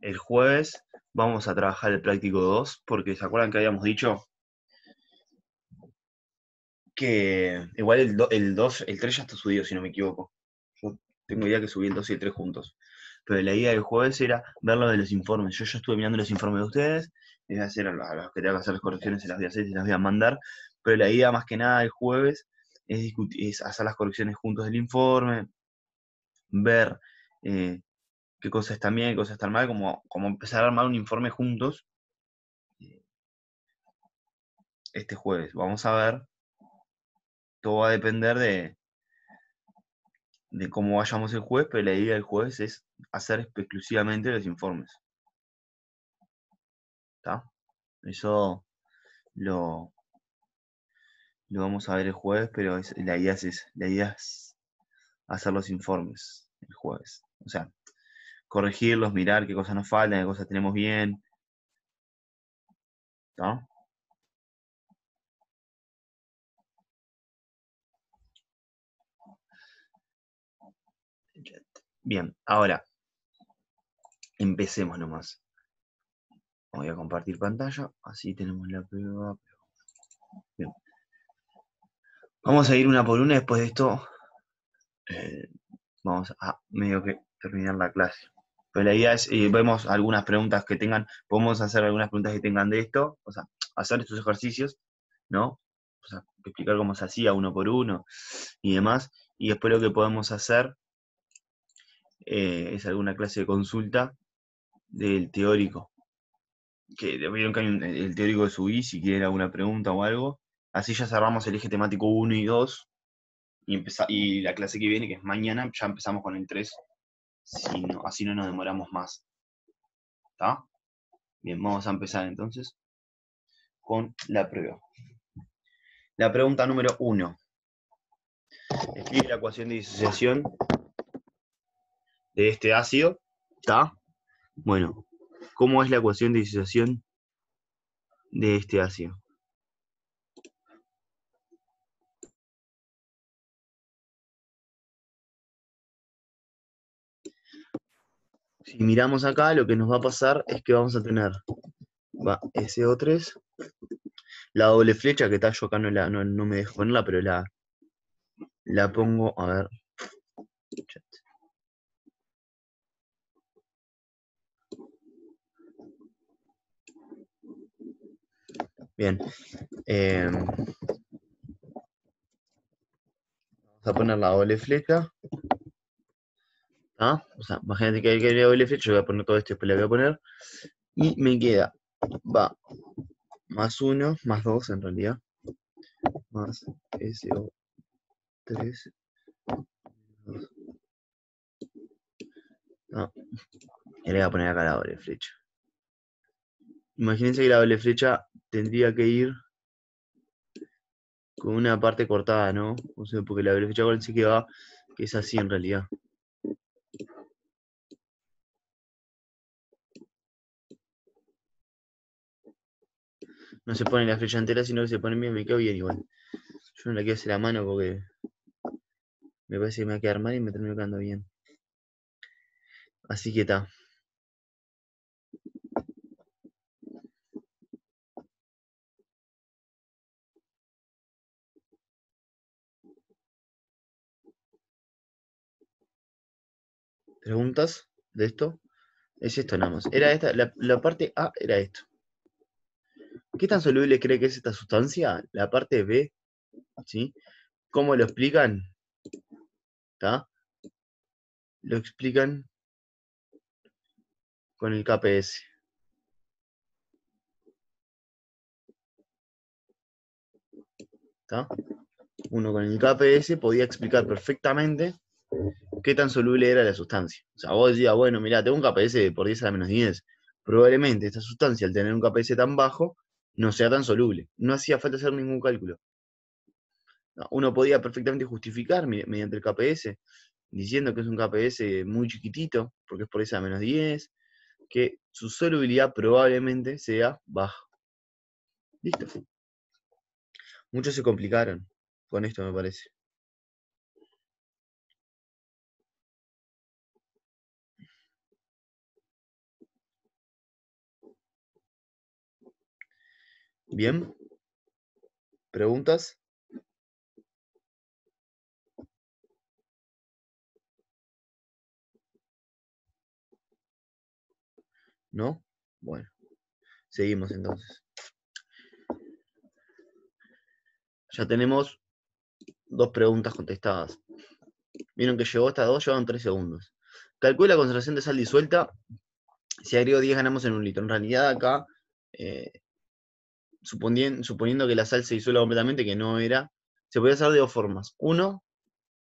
El jueves vamos a trabajar el práctico 2 porque ¿se acuerdan que habíamos dicho que igual el 2, el 3 ya está subido, si no me equivoco? Yo tengo idea que subí el 2 y el 3 juntos. Pero la idea del jueves era ver lo de los informes. Yo ya estuve mirando los informes de ustedes, les voy a hacer a los que tengan que hacer las correcciones, se las voy a hacer y se las voy a mandar. Pero la idea más que nada el jueves es hacer las correcciones juntos del informe, ver qué cosas están bien, qué cosas están mal, como empezar a armar un informe juntos este jueves. Vamos a ver, todo va a depender de cómo vayamos el jueves, pero la idea del jueves es hacer exclusivamente los informes. ¿Está? Eso lo, lo vamos a ver el jueves, pero la idea es hacer los informes el jueves. O sea, corregirlos, mirar qué cosas nos faltan, qué cosas tenemos bien. ¿Está? Bien, ahora empecemos nomás. Voy a compartir pantalla, así tenemos la prueba. Bien. Vamos a ir una por una, después de esto vamos a medio que terminar la clase. Pero la idea es, vemos algunas preguntas que tengan, podemos hacer algunas preguntas que tengan de esto, o sea, hacer estos ejercicios, ¿no? O sea, explicar cómo se hacía uno por uno y demás. Y después lo que podemos hacer es alguna clase de consulta del teórico. Que vieron que hay el teórico de subí, si quieren alguna pregunta o algo. Así ya cerramos el eje temático 1 y 2 y la clase que viene, que es mañana, ya empezamos con el 3, así no nos demoramos más. ¿Está? Bien, vamos a empezar entonces con la prueba. La pregunta número 1. Escribe la ecuación de disociación de este ácido. ¿Está? Bueno, ¿cómo es la ecuación de disociación de este ácido? Si miramos acá, lo que nos va a pasar es que vamos a tener SO3, la doble flecha, que tal, yo acá no me dejo ponerla, pero la pongo, a ver. Bien. Vamos a poner la doble flecha. ¿Ah? O sea, imagínate que hay que ir doble flecha, yo voy a poner todo esto y después le voy a poner. Y me queda, va, más 1, más 2 en realidad, más SO3, no, y le voy a poner acá la doble flecha. Imagínense que la doble flecha tendría que ir con una parte cortada, ¿no? O sea, porque la doble flecha sí que va, que es así en realidad. No se pone la flecha entera, sino que se pone bien, me quedo bien igual. Yo no la quiero hacer a mano porque me parece que me va a quedar mal y me termino quedando bien. Así que está. ¿Preguntas de esto? Es esto nada más. Era esta, la parte A era esto. ¿Qué tan soluble cree que es esta sustancia? La parte B, ¿sí? ¿Cómo lo explican? ¿Está? Lo explican con el KPS. ¿Está? Uno con el KPS podía explicar perfectamente qué tan soluble era la sustancia. O sea, vos decías, bueno, mirá, tengo un KPS por 10 a la menos 10. Probablemente esta sustancia, al tener un KPS tan bajo, no sea tan soluble. No hacía falta hacer ningún cálculo. No, uno podía perfectamente justificar mediante el KPS, diciendo que es un KPS muy chiquitito, porque es por esa menos 10, que su solubilidad probablemente sea baja. Listo. Muchos se complicaron con esto, me parece. Bien, ¿preguntas? ¿No? Bueno, seguimos entonces. Ya tenemos 2 preguntas contestadas. Vieron que llegó hasta 2, llevan 3 segundos. Calcula la concentración de sal disuelta. Si agrego 10 gramos en un litro. En realidad acá, suponiendo que la sal se disuelva completamente, que no era, se podía hacer de 2 formas. Uno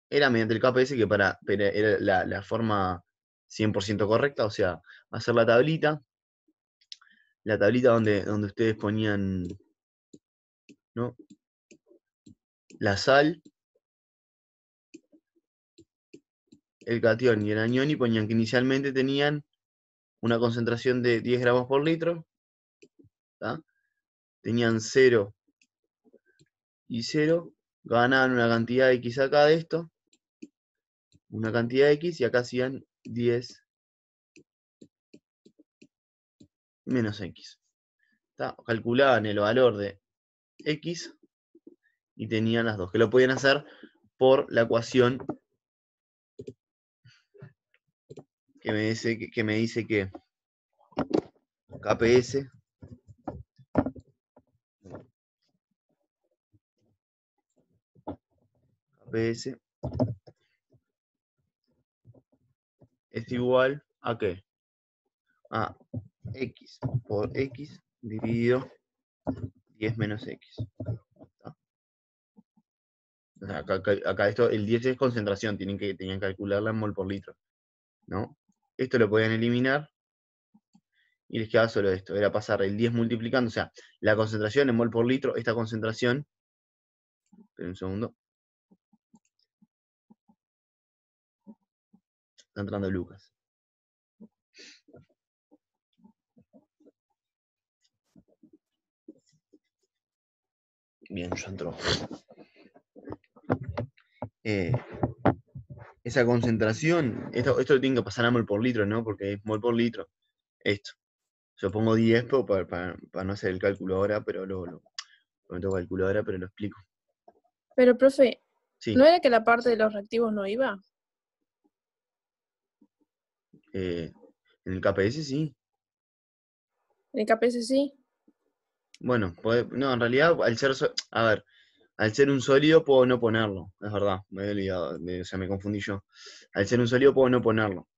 era mediante el KPS, que era la forma 100% correcta, o sea, hacer la tablita donde ustedes ponían, ¿no?, la sal, el catión y el anión, y ponían que inicialmente tenían una concentración de 10 gramos por litro, ¿tá? Tenían 0 y 0, ganaban una cantidad X acá de esto, una cantidad X, y acá hacían 10 menos X. ¿Tá? Calculaban el valor de X y tenían las dos, que lo podían hacer por la ecuación que me dice que KPS es igual a ¿qué? A X por X dividido 10 menos X. ¿Tá? O sea, acá esto, el 10 es concentración, tenían que calcularla en mol por litro, ¿no? Esto lo podían eliminar y les quedaba solo esto, era pasar el 10 multiplicando, o sea, la concentración en mol por litro, esta concentración, esperen un segundo, está entrando Lucas. Bien, ya entró. Esa concentración, esto lo tienen que pasar a mol por litro, ¿no? Porque es mol por litro, esto. Yo pongo 10 para no hacer el cálculo ahora, pero no tengo calculadora, pero lo explico. Pero, profe, Sí, ¿no era que la parte de los reactivos no iba? en el KPS sí. En el KPS sí. Bueno, no, en realidad, a ver, al ser un sólido puedo no ponerlo, es verdad, me había olvidado, o sea, me confundí yo. Al ser un sólido puedo no ponerlo,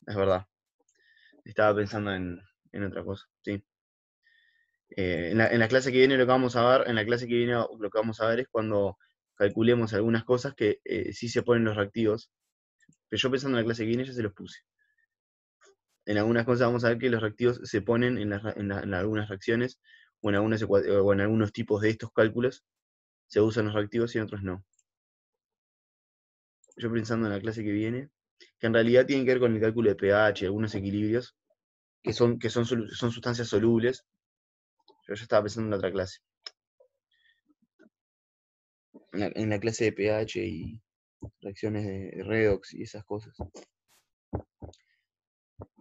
es verdad. Estaba pensando en otra cosa, sí. En la clase que viene lo que vamos a ver, en la clase que viene lo que vamos a ver es cuando calculemos algunas cosas que sí se ponen los reactivos, pero yo pensando en la clase que viene ya se los puse. En algunas cosas vamos a ver que los reactivos se ponen en algunas reacciones o en algunos tipos de estos cálculos se usan los reactivos y en otros no. Yo pensando en la clase que viene, que en realidad tienen que ver con el cálculo de pH, algunos equilibrios, que son sustancias solubles. Yo ya estaba pensando en otra clase. En la clase de pH y reacciones de redox y esas cosas.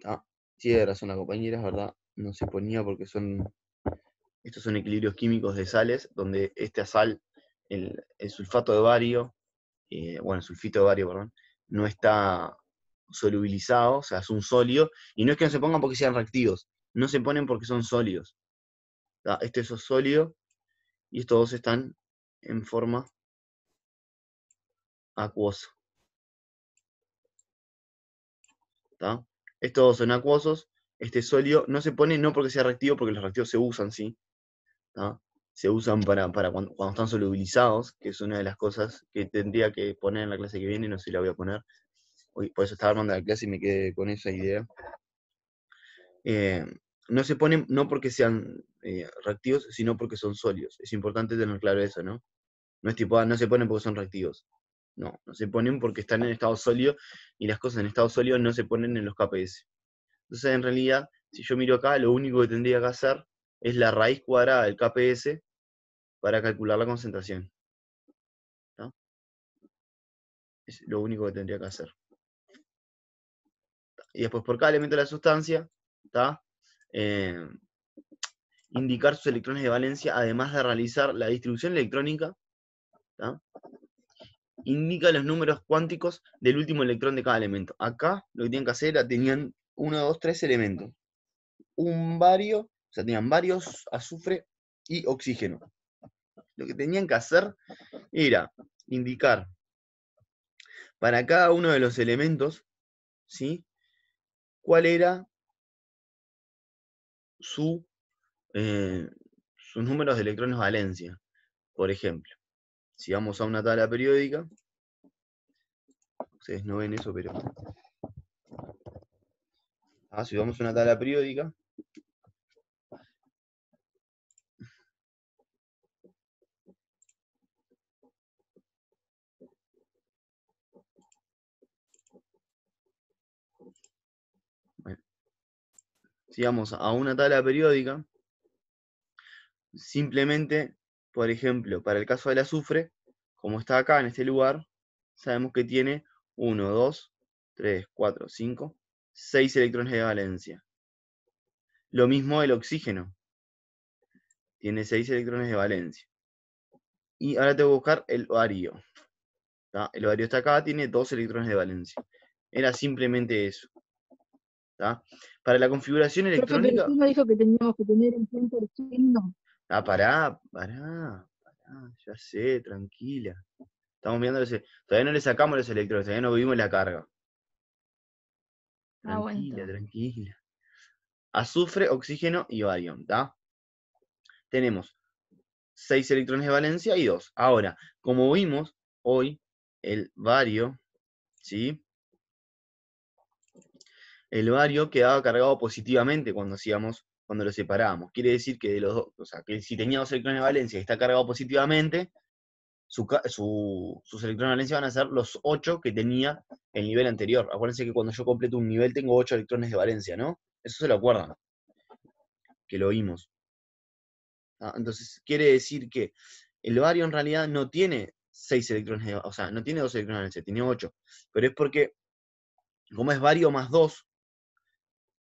Ah, tiene razón la compañera, es verdad, no se ponía porque estos son equilibrios químicos de sales, donde esta sal, el sulfato de bario, el sulfito de bario, perdón, no está solubilizado, o sea, es un sólido, y no es que no se pongan porque sean reactivos, no se ponen porque son sólidos. Este es sólido, y estos dos están en forma acuosa. ¿Tá? Estos dos son acuosos, este sólido no se pone no porque sea reactivo, porque los reactivos se usan, ¿sí? ¿Tá? Se usan para cuando están solubilizados, que es una de las cosas que tendría que poner en la clase que viene, no sé si la voy a poner. Hoy, por eso estaba armando la clase y me quedé con esa idea. No se ponen no porque sean reactivos, sino porque son sólidos. Es importante tener claro eso, ¿no? No es tipo, no se ponen porque son reactivos. No se ponen porque están en estado sólido y las cosas en estado sólido no se ponen en los KPS. Entonces, en realidad, si yo miro acá, lo único que tendría que hacer es la raíz cuadrada del KPS para calcular la concentración. ¿Tá? Es lo único que tendría que hacer. Y después, por cada elemento de la sustancia, ¿tá? indicar sus electrones de valencia, además de realizar la distribución electrónica, ¿tá? Indica los números cuánticos del último electrón de cada elemento. Acá lo que tenían que hacer era, tenían 1, 2, 3 elementos. Un bario, o sea, tenían varios azufre y oxígeno. Lo que tenían que hacer era indicar para cada uno de los elementos, ¿sí?, cuál era sus números de electrones valencia. Por ejemplo, si vamos a una tabla periódica, ustedes no ven eso, pero si vamos a una tabla periódica, bueno, si vamos a una tabla periódica, simplemente, por ejemplo, para el caso del azufre, como está acá en este lugar, sabemos que tiene 1, 2, 3, 4, 5, 6 electrones de valencia. Lo mismo el oxígeno, tiene 6 electrones de valencia. Y ahora tengo que buscar el bario. ¿Tá? El bario está acá, tiene 2 electrones de valencia. Era simplemente eso. ¿Tá? Para la configuración Profe, pero electrónica... usted no dijo que teníamos que tener en cuenta el signo. Pará, ya sé, tranquila. Estamos viendo todavía no le sacamos los electrones, todavía no vimos la carga. Bueno. Tranquila. Azufre, oxígeno y bario, ¿tá? Tenemos 6 electrones de valencia y 2. Ahora, como vimos hoy, el bario, ¿sí?, el bario quedaba cargado positivamente cuando lo separábamos. Quiere decir que de los dos, o sea, que si tenía 2 electrones de valencia y está cargado positivamente, sus electrones de valencia van a ser los 8 que tenía el nivel anterior. Acuérdense que cuando yo completo un nivel tengo 8 electrones de valencia, ¿no? Eso se lo acuerdan, que lo vimos. Entonces, quiere decir que el bario en realidad no tiene 6 electrones, o sea, no tiene 2 electrones de valencia, tiene 8. Pero es porque, como es bario más 2,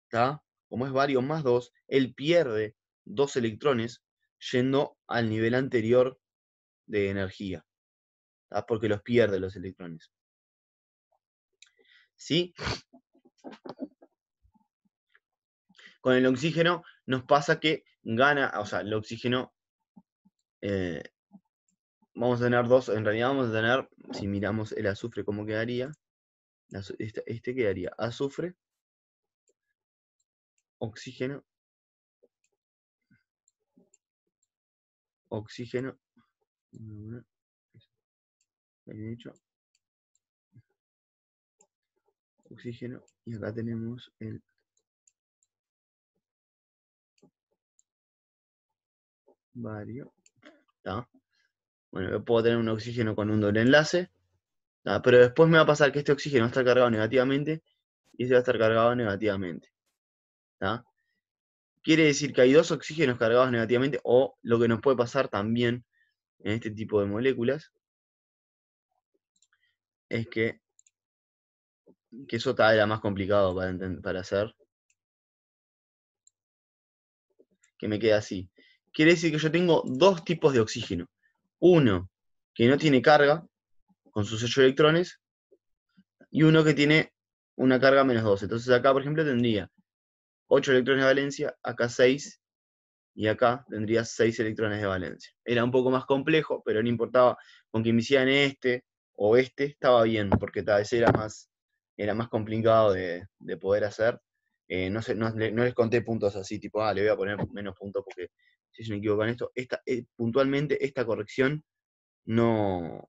¿tá? Como es bario más 2, él pierde 2 electrones yendo al nivel anterior de energía, ¿tá? Porque los pierde los electrones. ¿Sí? Con el oxígeno nos pasa que gana, o sea, el oxígeno, vamos a tener dos, en realidad vamos a tener, si miramos el azufre, ¿cómo quedaría? Este quedaría azufre, oxígeno, oxígeno, bien dicho, oxígeno, y acá tenemos el bario, ¿tá? Bueno, yo puedo tener un oxígeno con un doble enlace, ¿tá? Pero después me va a pasar que este oxígeno va a estar cargado negativamente y este va a estar cargado negativamente, ¿tá? Quiere decir que hay dos oxígenos cargados negativamente, o lo que nos puede pasar también en este tipo de moléculas es que eso era más complicado para hacer, que me queda así. Quiere decir que yo tengo dos tipos de oxígeno. Uno que no tiene carga, con sus 8 electrones, y uno que tiene una carga menos 2. Entonces acá, por ejemplo, tendría 8 electrones de valencia, acá 6, y acá tendría 6 electrones de valencia. Era un poco más complejo, pero no importaba, con que me hicieran este o este, estaba bien, porque tal vez era más complicado de poder hacer. No les conté puntos así, tipo, le voy a poner menos puntos porque si se me equivoco en esto. Puntualmente, esta corrección no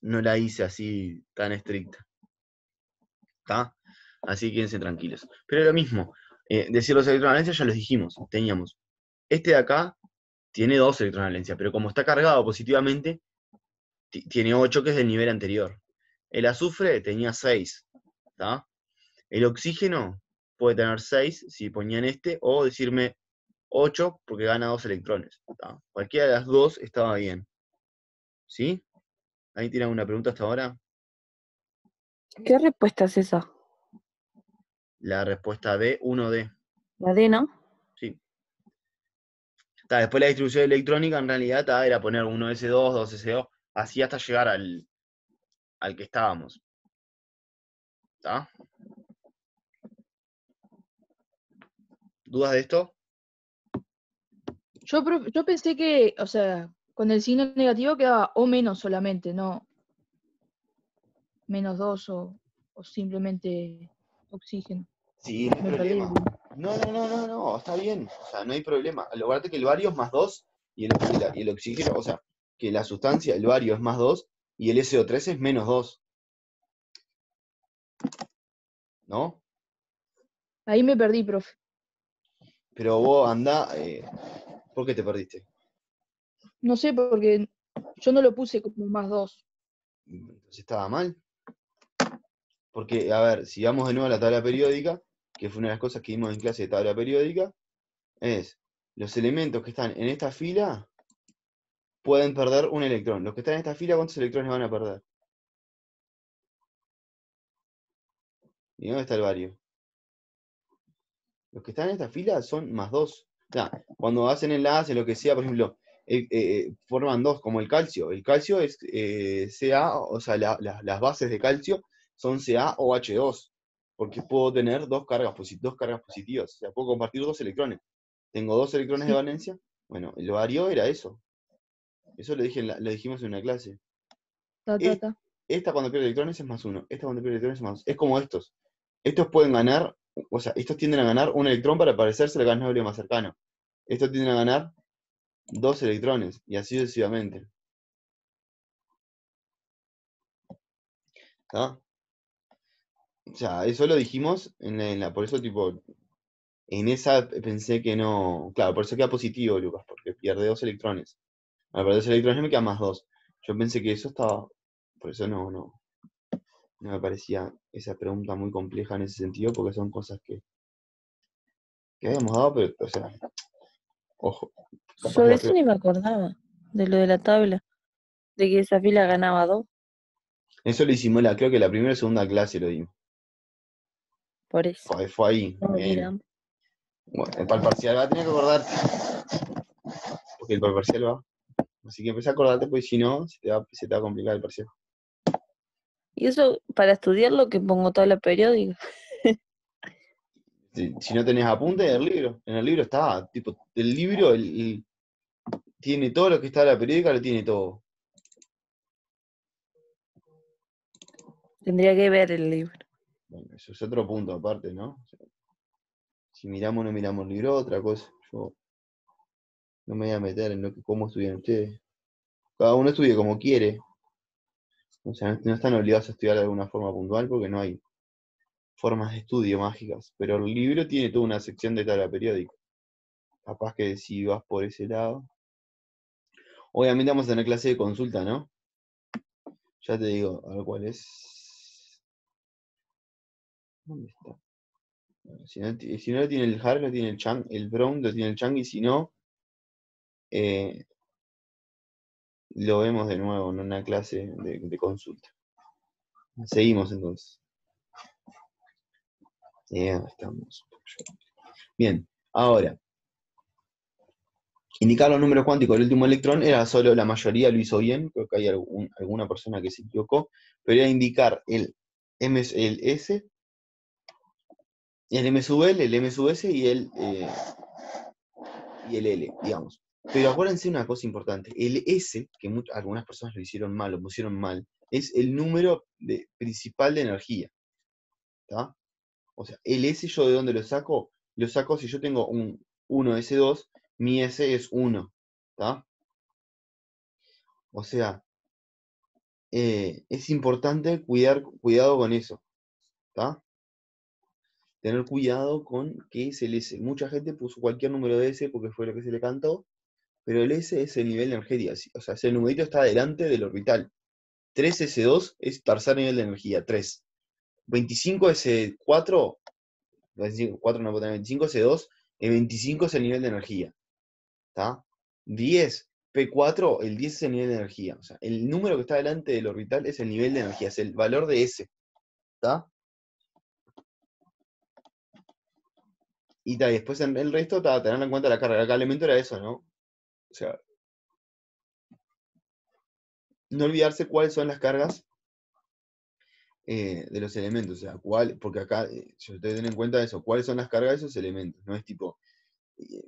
la hice así tan estricta. ¿Está? Así que quédense tranquilos. Pero lo mismo, decir los electrones de valencia ya los dijimos. Teníamos este de acá, tiene 2 electrones de valencia, pero como está cargado positivamente, tiene 8, que es del nivel anterior. El azufre tenía 6, ¿tá? El oxígeno puede tener 6 si ponían este, o decirme 8 porque gana 2 electrones, ¿tá? Cualquiera de las dos estaba bien. ¿Sí? ¿Ahí tienen alguna pregunta hasta ahora? ¿Qué respuesta es esa? La respuesta D, 1D. La D, ¿no? Sí. Después la distribución electrónica en realidad era poner 1s2, 2s2, así hasta llegar al que estábamos. ¿Está? ¿Dudas de esto? Yo pensé que, o sea, con el signo negativo quedaba o menos solamente, no -2 o simplemente oxígeno. Sí, no hay Me perdí. problema. No, está bien. O sea, no hay problema. Acuérdate que el bario es +2 y el oxígeno, o sea, que la sustancia, el bario es +2 y el SO3 es -2. ¿No? Ahí me perdí, profe. Pero vos andá, ¿por qué te perdiste? No sé, porque yo no lo puse como +2. Entonces estaba mal. Porque, a ver, si vamos de nuevo a la tabla periódica, que fue una de las cosas que vimos en clase de tabla periódica, es los elementos que están en esta fila pueden perder un electrón. Los que están en esta fila, ¿cuántos electrones van a perder? ¿Y dónde está el bario? Los que están en esta fila son +2. O sea, cuando hacen enlace, lo que sea, por ejemplo, forman dos, como el calcio. El calcio es Ca, o sea, las bases de calcio son Ca o H2, porque puedo tener dos cargas positivas, o sea, puedo compartir dos electrones. Tengo dos electrones de Sí, valencia. Bueno, el bario era eso. Eso lo dijimos en una clase. Es- ta. Esta cuando pierde electrones es +1. Esta cuando pierde electrones es +2. Es como estos. Estos pueden ganar, o sea, estos tienden a ganar un electrón para parecerse al gas noble más cercano. Estos tienden a ganar dos electrones, y así sucesivamente. ¿Está? O sea, eso lo dijimos por eso tipo, en esa pensé que no, claro, por eso queda positivo, Lucas, porque pierde dos electrones. Al perder dos electrones me queda +2. Yo pensé que eso estaba, por eso no me parecía esa pregunta muy compleja en ese sentido, porque son cosas que habíamos dado, pero, o sea, ojo, capaz Yo de la eso ni me acordaba, de lo de la tabla, de que esa fila ganaba 2, eso lo hicimos, creo que la primera o segunda clase lo dimos. por eso. Fue ahí. No, mira. Bueno, para el parcial va a tener que acordarte. Porque el para el parcial va. Así que empecé a acordarte, porque si no, se te va a complicar el parcial. Y eso, para estudiarlo, que pongo tabla periódica. Si no tenés apunte en el libro está, tipo, el libro tiene todo lo que está en la periódica, lo tiene todo. Tendría que ver el libro. Bueno, eso es otro punto aparte, ¿no? O sea, si miramos o no miramos el libro, otra cosa. Yo no me voy a meter en cómo estudian ustedes. Cada uno estudia como quiere. O sea, no están obligados a estudiar de alguna forma puntual porque no hay formas de estudio mágicas. Pero el libro tiene toda una sección de tabla periódica. Capaz que si vas por ese lado. Obviamente vamos a tener clase de consulta, ¿no? Ya te digo, a ver cuál es. ¿Dónde está? Bueno, si no lo tiene el Har, lo tiene el Chang, el Brown lo tiene el Chang, y si no, eh, lo vemos de nuevo en una clase de consulta. Seguimos entonces. Estamos. Bien, ahora, indicar los números cuánticos del último electrón era solo, la mayoría lo hizo bien, creo que hay alguna persona que se equivocó, pero era indicar el S, el M sub L, el M sub S y el L, digamos. Pero acuérdense una cosa importante, el S, que algunas personas lo hicieron mal, lo pusieron mal, es el número principal de energía. ¿Tá? O sea, el S yo de dónde lo saco si yo tengo un 1S2, mi S es 1. ¿Tá? O sea, es importante cuidado con eso. ¿Tá? Tener cuidado con qué es el S. Mucha gente puso cualquier número de S porque fue lo que se le cantó, pero el S es el nivel de energía. O sea, ese numerito está delante del orbital. 3S2 es tercer nivel de energía, 3. 25S4, 4 no puedo tener 25S2, el 25 es el nivel de energía. ¿Está? 10P4, el 10 es el nivel de energía. O sea, el número que está delante del orbital es el nivel de energía, es el valor de S. ¿Está? Y después en el resto, tener en cuenta la carga. Cada elemento era eso, ¿no? O sea, no olvidarse cuáles son las cargas de los elementos. O sea, porque acá, si ustedes tienen en cuenta eso, cuáles son las cargas de esos elementos. No es tipo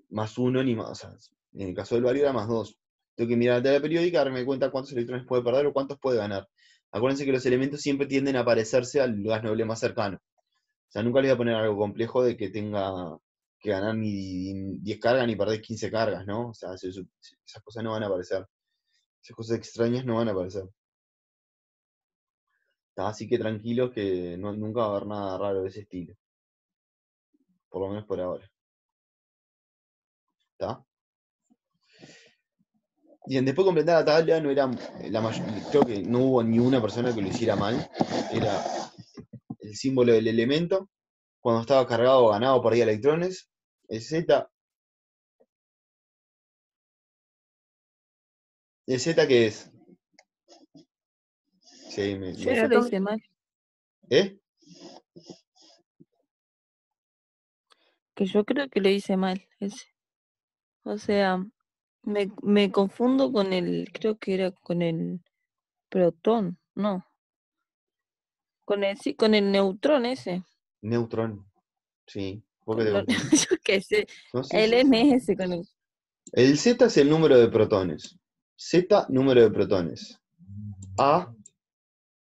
más 1 ni más. O sea, en el caso del bario era más 2. Tengo que mirar la tabla periódica, darme cuenta cuántos electrones puede perder o cuántos puede ganar. Acuérdense que los elementos siempre tienden a parecerse al gas noble más cercano. O sea, nunca les voy a poner algo complejo de que tenga que ganar ni 10 cargas ni perder 15 cargas, ¿no? O sea, esas cosas no van a aparecer. Esas cosas extrañas no van a aparecer. Así que tranquilos que nunca va a haber nada raro de ese estilo. Por lo menos por ahora. ¿Está? Bien, después de completar la tabla, no era creo que no hubo ni una persona que lo hiciera mal. Era el símbolo del elemento. Cuando estaba cargado o ganado perdía electrones. El Z. ¿El Z qué es? Sí, Yo eso lo hice mal. ¿Eh? Que yo creo que lo hice mal. O sea, me confundo con creo que era con el protón, no. Sí, con el neutrón ese. Neutrón. Sí. ¿Por qué te confundís? Yo qué sé. No, sí, El sí. MS con el. El Z es el número de protones. Z, número de protones. A,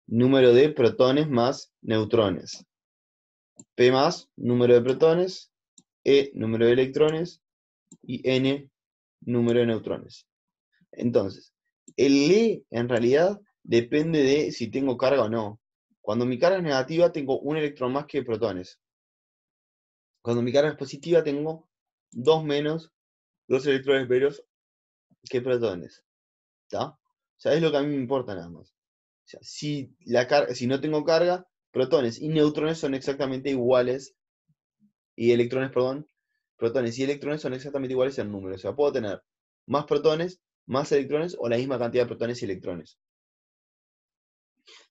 número de protones más neutrones. P más, número de protones. E, número de electrones. Y N, número de neutrones. Entonces, el E en realidad depende de si tengo carga o no. Cuando mi carga es negativa, tengo un electrón más que protones. Cuando mi carga es positiva, tengo 2 electrones menos que protones. ¿Está? O sea, es lo que a mí me importa nada más. O sea, si no tengo carga, protones y neutrones son exactamente iguales, y electrones, perdón, protones y electrones son exactamente iguales en número. O sea, puedo tener más protones, más electrones o la misma cantidad de protones y electrones.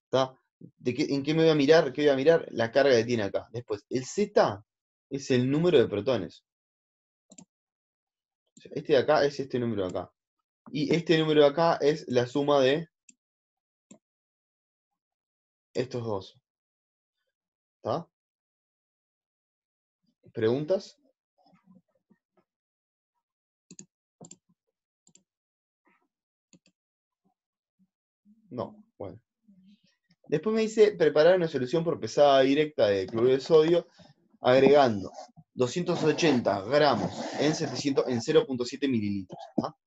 ¿Está? ¿En qué me voy a mirar? ¿Qué voy a mirar? La carga que tiene acá. Después, el Z es el número de protones. O sea, este de acá es este número de acá. Y este número de acá es la suma de estos dos. ¿Está? ¿Preguntas? No, bueno. Después me dice preparar una solución por pesada directa de cloruro de sodio agregando 280 gramos en 0.7 mililitros. ¿Tá?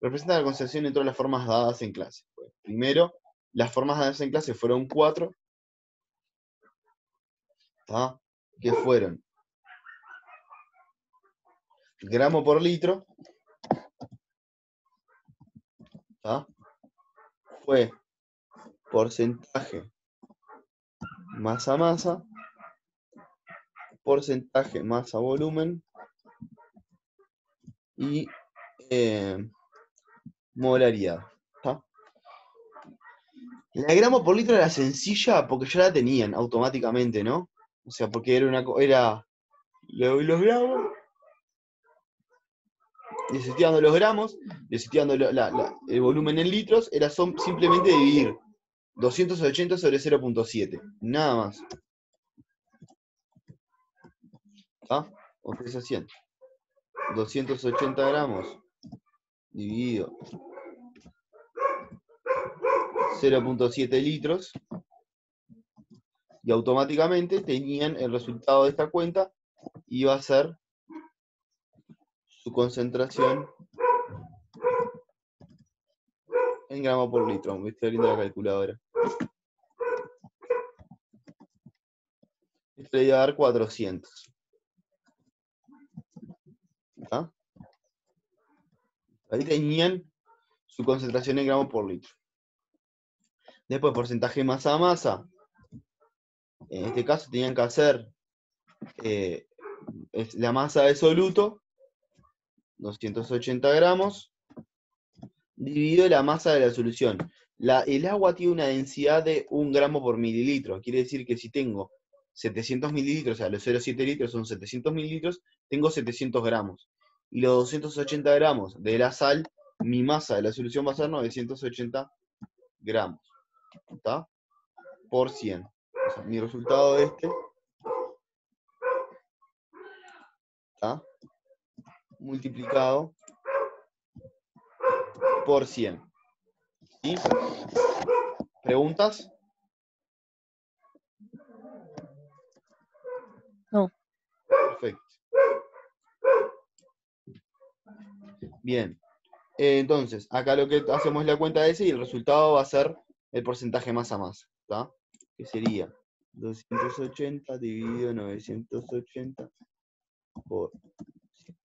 Representa la concentración en todas las formas dadas en clase. Bueno, primero, las formas dadas en clase fueron 4, ¿tá? Que fueron gramo por litro, ¿tá? Fue porcentaje masa-masa, porcentaje masa-volumen y molaridad. ¿Tá? La gramo por litro era sencilla porque ya la tenían automáticamente, ¿no? O sea, porque los gramos, les estoy dando los gramos, les estoy dando el volumen en litros, era simplemente dividir 280 sobre 0.7, nada más. ¿Está? Ustedes hacían 280 gramos dividido 0.7 litros y automáticamente tenían el resultado de esta cuenta, iba a ser su concentración en gramos por litro. Me estoy abriendo la calculadora. Esto le iba a dar 400. ¿Ah? Ahí tenían su concentración en gramos por litro. Después, porcentaje masa a masa. En este caso tenían que hacer la masa de soluto, 280 gramos, dividido la masa de la solución. El agua tiene una densidad de 1 gramo por mililitro. Quiere decir que si tengo 700 mililitros, o sea, los 0,7 litros son 700 mililitros, tengo 700 gramos. Y los 280 gramos de la sal mi masa de la solución va a ser 980 gramos, ¿está? Por 100. O sea, mi resultado de este, ¿está? Multiplicado por 100. ¿Sí? ¿Preguntas? No. Perfecto. Bien. Entonces, acá lo que hacemos es la cuenta de ese y el resultado va a ser el porcentaje masa a masa, ¿está? Que sería 280 dividido 980 por 100.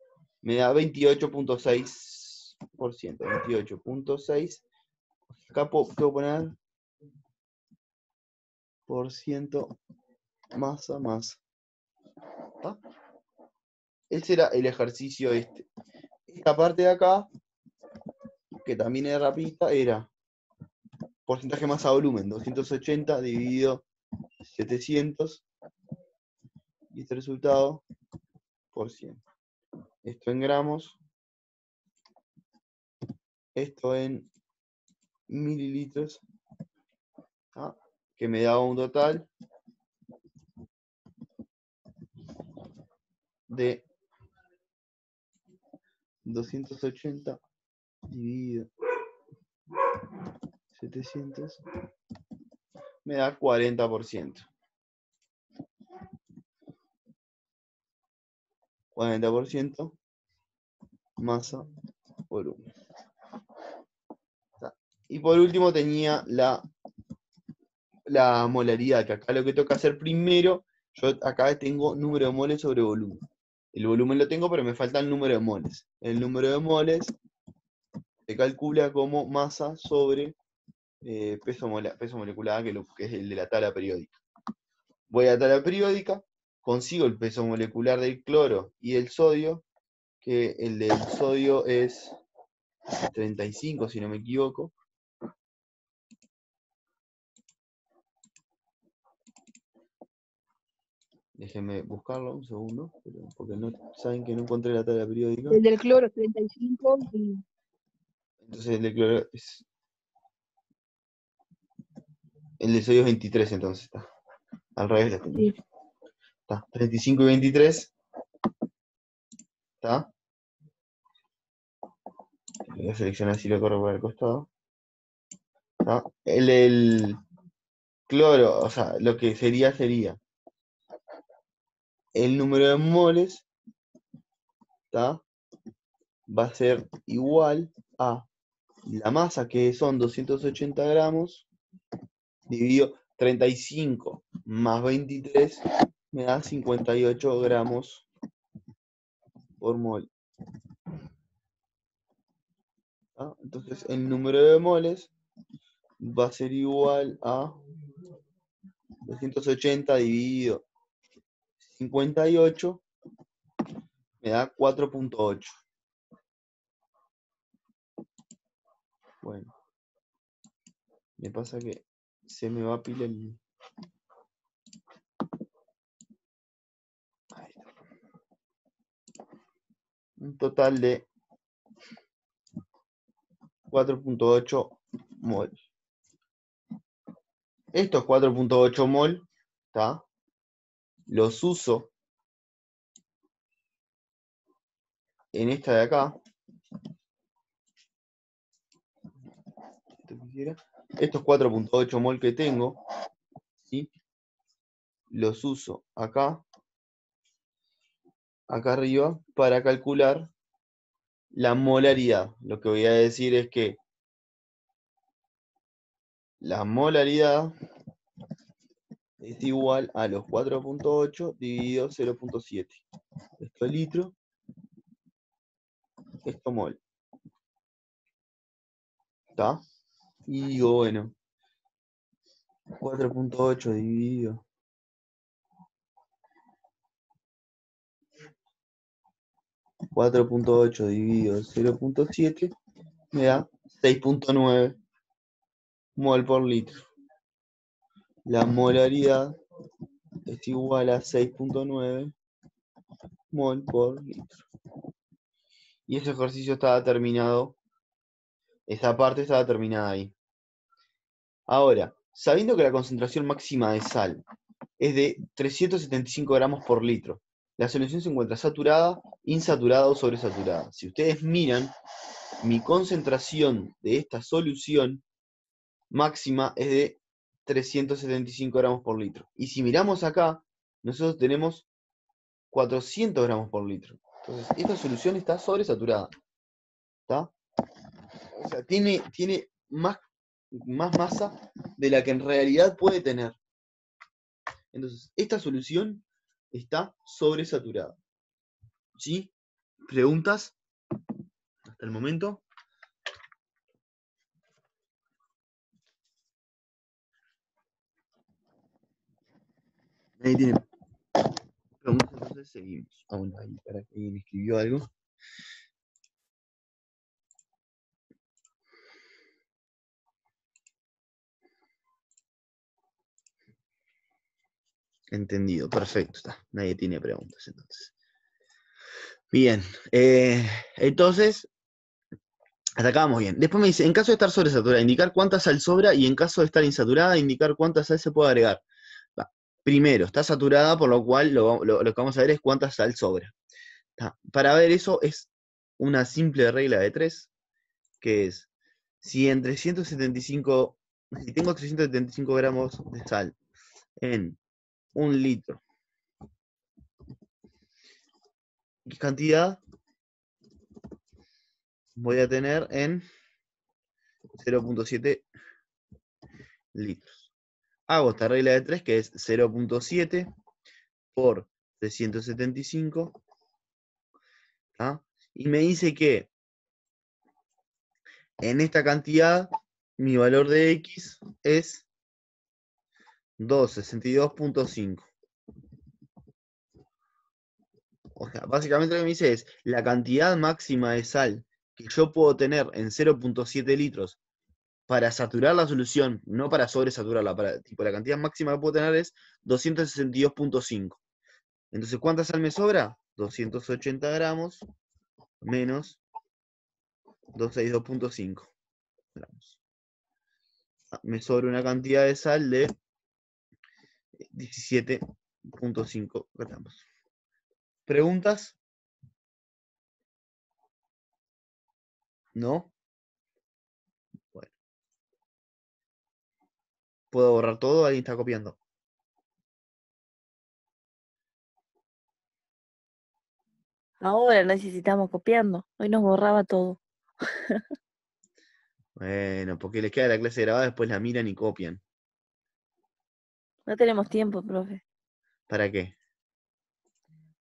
Me da 28.6%. 28.6. Acá puedo poner por ciento masa a masa. ¿Está? Ese era el ejercicio este. Esta parte de acá, que también era rapidita, era porcentaje masa volumen, 280 dividido 700, y este resultado por 100. Esto en gramos, esto en mililitros, ¿ah? Que me daba un total de 280 dividido 700, me da 40%. 40% masa volumen. Y por último tenía la molaridad, que acá lo que toca hacer primero, yo acá tengo número de moles sobre volumen. El volumen lo tengo, pero me falta el número de moles. El número de moles se calcula como masa sobre peso molecular, que es el de la tabla periódica. Voy a la tabla periódica, consigo el peso molecular del cloro y del sodio, que el del sodio es 35, si no me equivoco. Déjenme buscarlo un segundo, porque no saben que no encontré la tabla periódica. El del cloro es 35 y Entonces el de cloro es... El de sodio es 23, entonces está. Al revés la tengo. sí. Está. 35 y 23. ¿Está? Voy a seleccionar si lo corro por el costado. ¿Está? El cloro, o sea, lo que sería el número de moles, ¿está? Va a ser igual a la masa, que son 280 gramos, dividido 35 más 23, me da 58 gramos por mol. ¿Ah? Entonces el número de moles va a ser igual a 280 dividido 58, me da 4.8. Bueno, me pasa que se me va a pila el... Ahí está. Un total de 4.8 mol. Estos 4.8 mol, ¿está? Los uso en esta de acá. Estos 4.8 mol que tengo, ¿sí? Los uso acá arriba, para calcular la molaridad. Lo que voy a decir es que la molaridad es igual a los 4.8 dividido 0.7. Esto es litro, esto mol. ¿Está? Y digo, bueno, 4.8 dividido 0.7 me da 6.9 mol por litro. La molaridad es igual a 6.9 mol por litro. Y ese ejercicio estaba terminado Esa parte estaba terminada ahí. Ahora, sabiendo que la concentración máxima de sal es de 375 gramos por litro, la solución se encuentra saturada, insaturada o sobresaturada. Si ustedes miran, mi concentración de esta solución máxima es de 375 gramos por litro. Y si miramos acá, nosotros tenemos 400 gramos por litro. Entonces, esta solución está sobresaturada. ¿Está? O sea, tiene más masa de la que en realidad puede tener. Entonces, esta solución está sobresaturada. ¿Sí? ¿Preguntas hasta el momento? Nadie tiene preguntas, entonces seguimos. Aún ahí, para que alguien escribió algo. Entendido, perfecto. Está. Nadie tiene preguntas entonces. Bien, entonces, hasta acá vamos bien. Después me dice, en caso de estar sobresaturada, indicar cuánta sal sobra y en caso de estar insaturada, indicar cuánta sal se puede agregar. Va. Primero, está saturada, por lo cual lo que vamos a ver es cuánta sal sobra. Para ver eso es una simple regla de 3, que es, si tengo 375 gramos de sal en 1 litro, ¿qué cantidad voy a tener en 0.7 litros? Hago esta regla de 3, que es 0.7 por 375, ¿tá? Y me dice que en esta cantidad mi valor de X es 262.5. O sea, básicamente lo que me dice es, la cantidad máxima de sal que yo puedo tener en 0.7 litros para saturar la solución, no para sobresaturarla, tipo, la cantidad máxima que puedo tener es 262.5. Entonces, ¿cuánta sal me sobra? 280 gramos menos 262.5 gramos. Me sobra una cantidad de sal de 17.5 gramos. ¿Preguntas? ¿No? Bueno. ¿Puedo borrar todo? ¿Alguien está copiando? Ahora necesitamos copiando. Hoy nos borraba todo. Bueno, porque les queda la clase grabada, después la miran y copian. No tenemos tiempo, profe, ¿Para qué?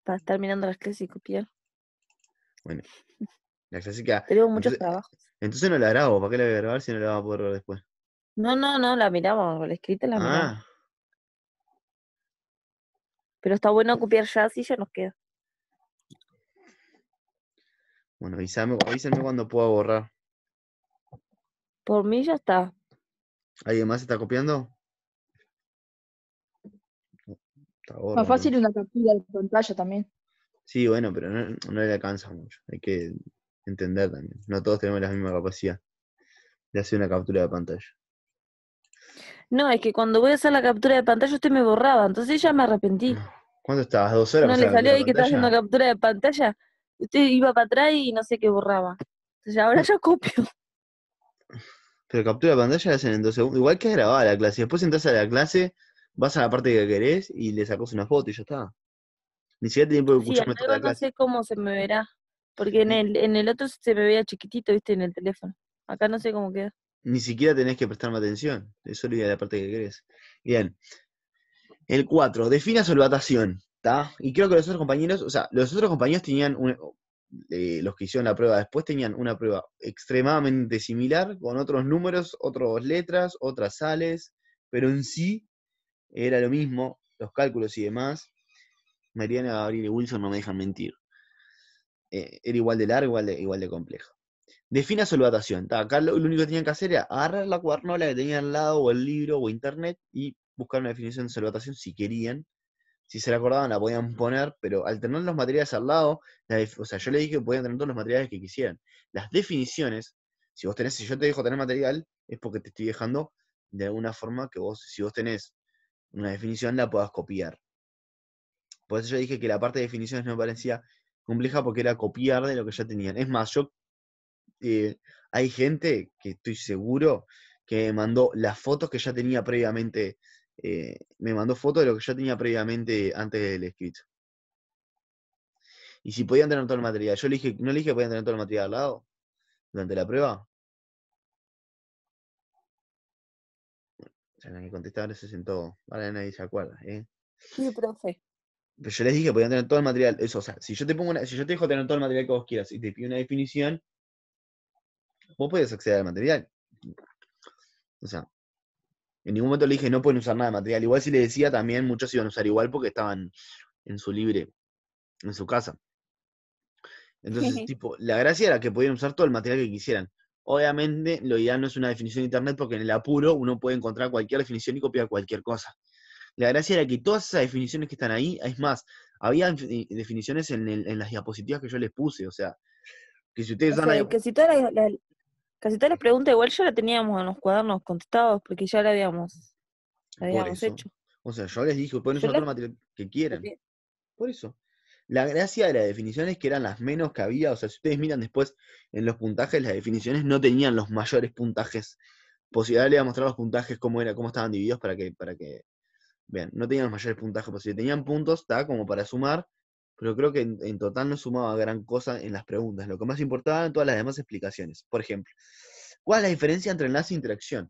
para estar mirando las clases y copiar. Bueno, la clásica. Tenemos muchos Entonces, trabajos. entonces no la grabo. ¿Para qué la voy a grabar si no la vamos a poder ver después? No, la miramos, la escrita la miramos. Ah, Pero está bueno copiar ya, así ya nos queda. bueno, avísenme cuando pueda borrar. Por mí ya está. ¿Alguien más está copiando? Está gordo, Más fácil entonces. una captura de pantalla también. Sí, bueno, pero no le alcanza mucho. Hay que entender también. No todos tenemos la misma capacidad de hacer una captura de pantalla. No, es que cuando voy a hacer la captura de pantalla usted me borraba, entonces ya me arrepentí. ¿Cuánto estabas? ¿2 horas No para le hacer la salió captura ahí de que estaba haciendo pantalla? captura de pantalla. Usted iba para atrás y no sé qué borraba. Entonces ahora ya copio. Pero captura de pantalla la hacen en 2 segundos. Igual que es grabada la clase. Después entras a la clase, vas a la parte que querés y le sacás una foto y ya está. Ni siquiera tenés que Sí, escucharme toda luego la no clase. sé cómo se me verá. Porque Ni, en el otro se me veía chiquitito, viste, en el teléfono. Acá no sé cómo queda. ni siquiera tenés que prestarme atención. Es solo ir a la parte que querés. Bien. El 4, defina solvatación. ¿Tá? Y creo que los otros compañeros, o sea, los otros compañeros tenían, los que hicieron la prueba después tenían una prueba extremadamente similar, con otros números, otras letras, otras sales, pero en sí era lo mismo, los cálculos y demás. Mariana, Gabriel y Wilson no me dejan mentir. Era igual de largo, igual de complejo. Defina solvatación. ¿Tá? Acá lo único que tenían que hacer era agarrar la cuadernola que tenían al lado, o el libro, o internet, y buscar una definición de solvatación si querían. Si se la acordaban, la podían poner, pero al tener los materiales al lado, o sea, yo le dije que podían tener todos los materiales que quisieran. Las definiciones Si yo te dejo tener material, es porque te estoy dejando de alguna forma que vos, si vos tenés una definición, la puedas copiar. Por eso yo dije que la parte de definiciones no me parecía compleja porque era copiar de lo que ya tenían. Es más, hay gente que estoy seguro que me mandó las fotos que ya tenía previamente, me mandó fotos de lo que ya tenía previamente antes del escrito. Y si podían tener todo el material, yo le dije, no le dije que podían tener todo el material al lado durante la prueba. O sea, la que contestaba se sentó, ahora nadie se acuerda, ¿eh? Sí, profe. Pero yo les dije que podían tener todo el material. Eso, o sea, si yo te dejo tener todo el material que vos quieras y te pido una definición, vos podés acceder al material. O sea, en ningún momento le dije no pueden usar nada de material. Igual si le decía también, muchos iban a usar igual porque estaban en su libre, en su casa. Entonces, tipo, la gracia era que podían usar todo el material que quisieran. Obviamente, lo ideal no es una definición de internet porque en el apuro uno puede encontrar cualquier definición y copiar cualquier cosa. La gracia era que todas esas definiciones que están ahí, es más, había definiciones en las diapositivas que yo les puse, o sea, que si ustedes O van a... sea, casi todas las preguntas igual ya la teníamos en los cuadernos contestados porque ya la habíamos Por eso. hecho. O sea, yo les dije, pueden Yo usar todo el material que quieran. Por eso. La gracia de las definiciones que eran las menos que había, o sea, si ustedes miran después en los puntajes, las definiciones no tenían los mayores puntajes. Posibilidad le voy a mostrar los puntajes, cómo estaban divididos para que vean. No tenían los mayores puntajes posibles. Tenían puntos, está como para sumar, pero creo que en total no sumaba gran cosa en las preguntas. Lo que más importaba en todas las demás explicaciones. Por ejemplo, ¿cuál es la diferencia entre enlace e interacción?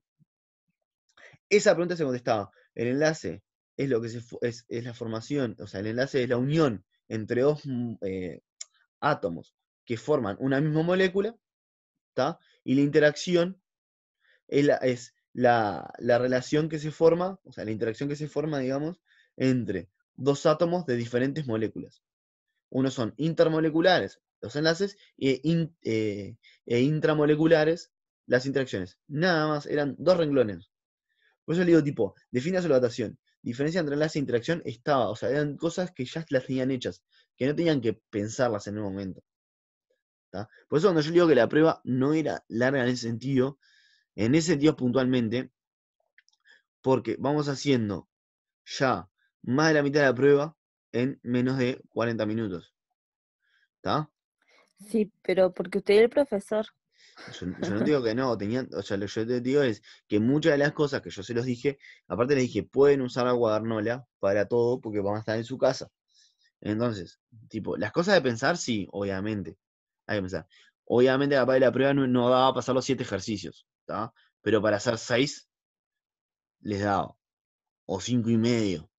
Esa pregunta se contestaba. El enlace es lo que es la formación, o sea, el enlace es la unión entre dos átomos que forman una misma molécula, ¿tá? Y la interacción es la relación que se forma, o sea, la interacción que se forma, digamos, entre dos átomos de diferentes moléculas. Unos son intermoleculares, los enlaces, e intramoleculares, las interacciones. Nada más, eran dos renglones. Por eso le digo, tipo, defina su datación. Diferencia entre enlace e interacción estaba, o sea, eran cosas que ya las tenían hechas, que no tenían que pensarlas en el momento. ¿Tá? Por eso cuando yo digo que la prueba no era larga en ese sentido puntualmente, porque vamos haciendo ya más de la mitad de la prueba en menos de 40 minutos. ¿Está? Sí, pero porque usted es el profesor. Yo no digo que no, o sea, lo que yo te digo es que muchas de las cosas que yo se los dije, aparte les dije, pueden usar la Guadernola para todo porque van a estar en su casa. Entonces, tipo, las cosas de pensar, sí, obviamente. Hay que pensar. Obviamente, capaz de la prueba no daba a pasar los 7 ejercicios, ¿tá? Pero para hacer 6 les daba. O 5 y medio.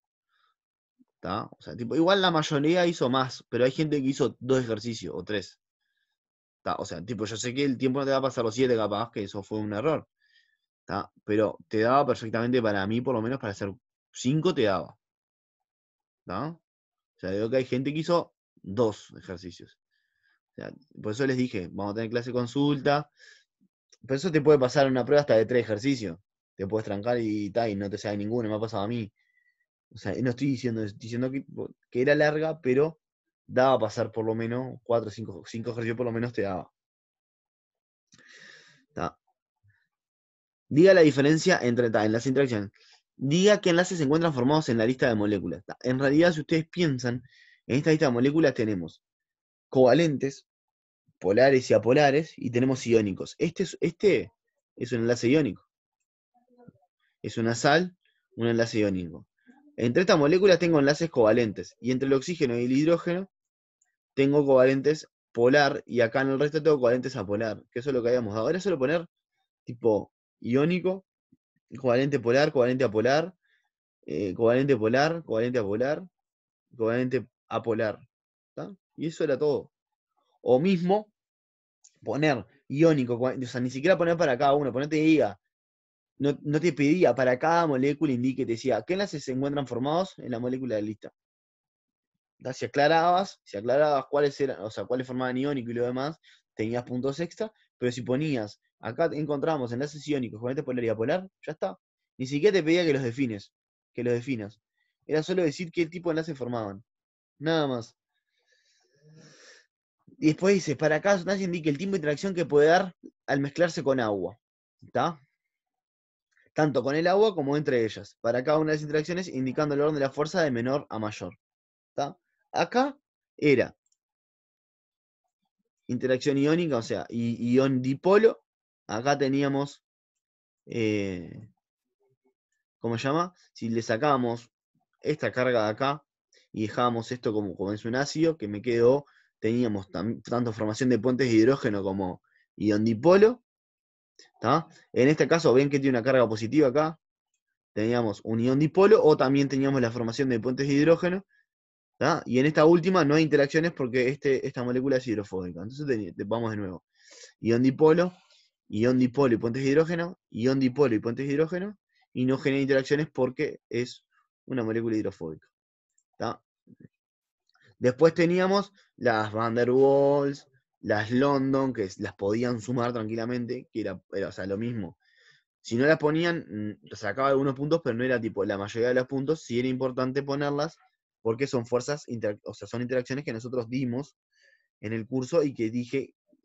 ¿Tá? O sea, tipo, igual la mayoría hizo más, pero hay gente que hizo 2 ejercicios o 3. ¿Tá? O sea, tipo, yo sé que el tiempo no te va a pasar los 7 capaz, que eso fue un error. ¿Tá? Pero te daba perfectamente para mí, por lo menos para hacer 5 te daba. ¿Tá? O sea, veo que hay gente que hizo 2 ejercicios. O sea, por eso les dije, vamos a tener clase consulta. Pero eso te puede pasar una prueba hasta de 3 ejercicios. Te puedes trancar y no te sale ninguno, me ha pasado a mí. O sea, no estoy diciendo que era larga, pero daba a pasar por lo menos 4 o 5 ejercicios por lo menos te daba. ¿Tá? Diga la diferencia entre enlaces e interacciones. Diga qué enlaces se encuentran formados en la lista de moléculas. ¿Tá? En realidad, si ustedes piensan, en esta lista de moléculas tenemos covalentes, polares y apolares, y tenemos iónicos. Este es un enlace iónico. Es una sal, un enlace iónico. Entre estas moléculas tengo enlaces covalentes, y entre el oxígeno y el hidrógeno tengo covalentes polar, y acá en el resto tengo covalentes apolar, que eso es lo que habíamos dado. Ahora solo poner tipo iónico, covalente polar, covalente apolar, covalente polar, covalente apolar, covalente apolar. ¿Tá? Y eso era todo. O mismo poner iónico, o sea, ni siquiera poner para cada uno, ponerte diga. No te pedía para cada molécula indique, te decía, ¿qué enlaces se encuentran formados en la molécula de lista? Si aclarabas cuáles eran, o sea, cuáles formaban iónico y lo demás, tenías puntos extra, pero si ponías, acá encontramos enlaces iónicos, covalente polar y apolar, ya está. Ni siquiera te pedía que los definas. Era solo decir qué tipo de enlaces formaban. Nada más. Y después dice, para cada sustancia indique el tipo de interacción que puede dar al mezclarse con agua. ¿Está? Tanto con el agua como entre ellas. Para cada una de las interacciones indicando el orden de la fuerza de menor a mayor. ¿Está? Acá era interacción iónica, o sea, ion dipolo. Acá teníamos, ¿cómo se llama? Si le sacábamos esta carga de acá y dejábamos esto como es un ácido, que me quedó, teníamos tanto formación de puentes de hidrógeno como ion dipolo. ¿Tá? En este caso, ven que tiene una carga positiva acá. Teníamos un ion dipolo o también teníamos la formación de puentes de hidrógeno. ¿Tá? Y en esta última no hay interacciones porque esta molécula es hidrofóbica. Entonces vamos de nuevo. Ion dipolo y puentes de hidrógeno, ion dipolo y puentes de hidrógeno, y no genera interacciones porque es una molécula hidrofóbica. ¿Tá? Después teníamos las Van der Waals, las London, que las podían sumar tranquilamente, que era o sea, lo mismo. Si no las ponían, sacaba algunos puntos, pero no era tipo la mayoría de los puntos. Sí era importante ponerlas, porque son fuerzas, o sea, son interacciones que nosotros dimos en el curso y que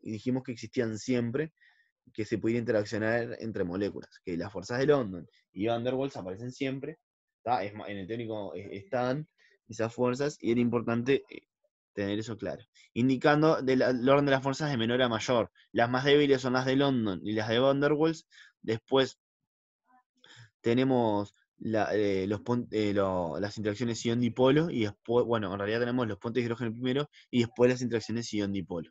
dijimos que existían siempre, que se pudiera interaccionar entre moléculas. Que las fuerzas de London y Van der Waals aparecen siempre, ¿tá? En el teórico están esas fuerzas, y era importante tener eso claro. Indicando el orden de las fuerzas de menor a mayor. Las más débiles son las de London y las de Van der Waals. Después tenemos las interacciones ion-dipolo, y después, bueno, en realidad tenemos los puentes de hidrógeno primero, y después las interacciones ion-dipolo.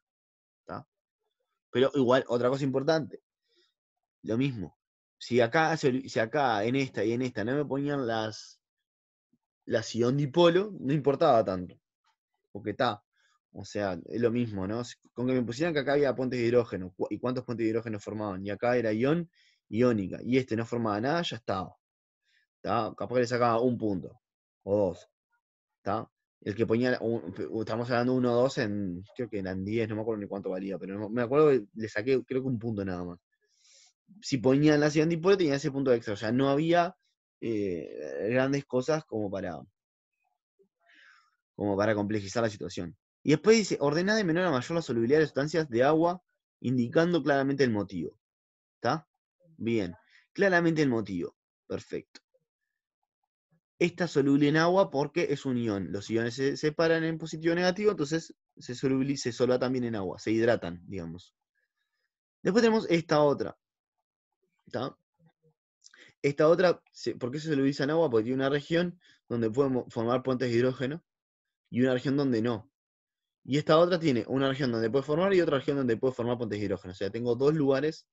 Pero igual, otra cosa importante, lo mismo. Si acá en esta y en esta no me ponían las ion-dipolo, no importaba tanto. Porque está. O sea, es lo mismo, ¿no? Con que me pusieran que acá había puentes de hidrógeno, y cuántos puentes de hidrógeno formaban, y acá era ion, iónica, y este no formaba nada, ya estaba. ¿Tá? Capaz que le sacaba un punto, o dos. ¿Tá? El que ponía, estamos hablando de 1 o 2 creo que eran 10, no me acuerdo ni cuánto valía, pero me acuerdo que le saqué, creo que un punto nada más. Si ponían la siguiente dipolo, tenía ese punto extra, o sea, no había grandes cosas como para complejizar la situación. Y después dice, ordena de menor a mayor la solubilidad de sustancias de agua, indicando claramente el motivo. ¿Está? Bien, claramente el motivo. Perfecto. Esta es soluble en agua porque es un ion. Los iones se separan en positivo o negativo, entonces se solúa también en agua, se hidratan, digamos. Después tenemos esta otra. ¿Está? Esta otra, ¿por qué se solubiliza en agua? Porque tiene una región donde puede formar puentes de hidrógeno y una región donde no. Y esta otra tiene una región donde puede formar y otra región donde puede formar puentes de hidrógeno. O sea, tengo dos lugares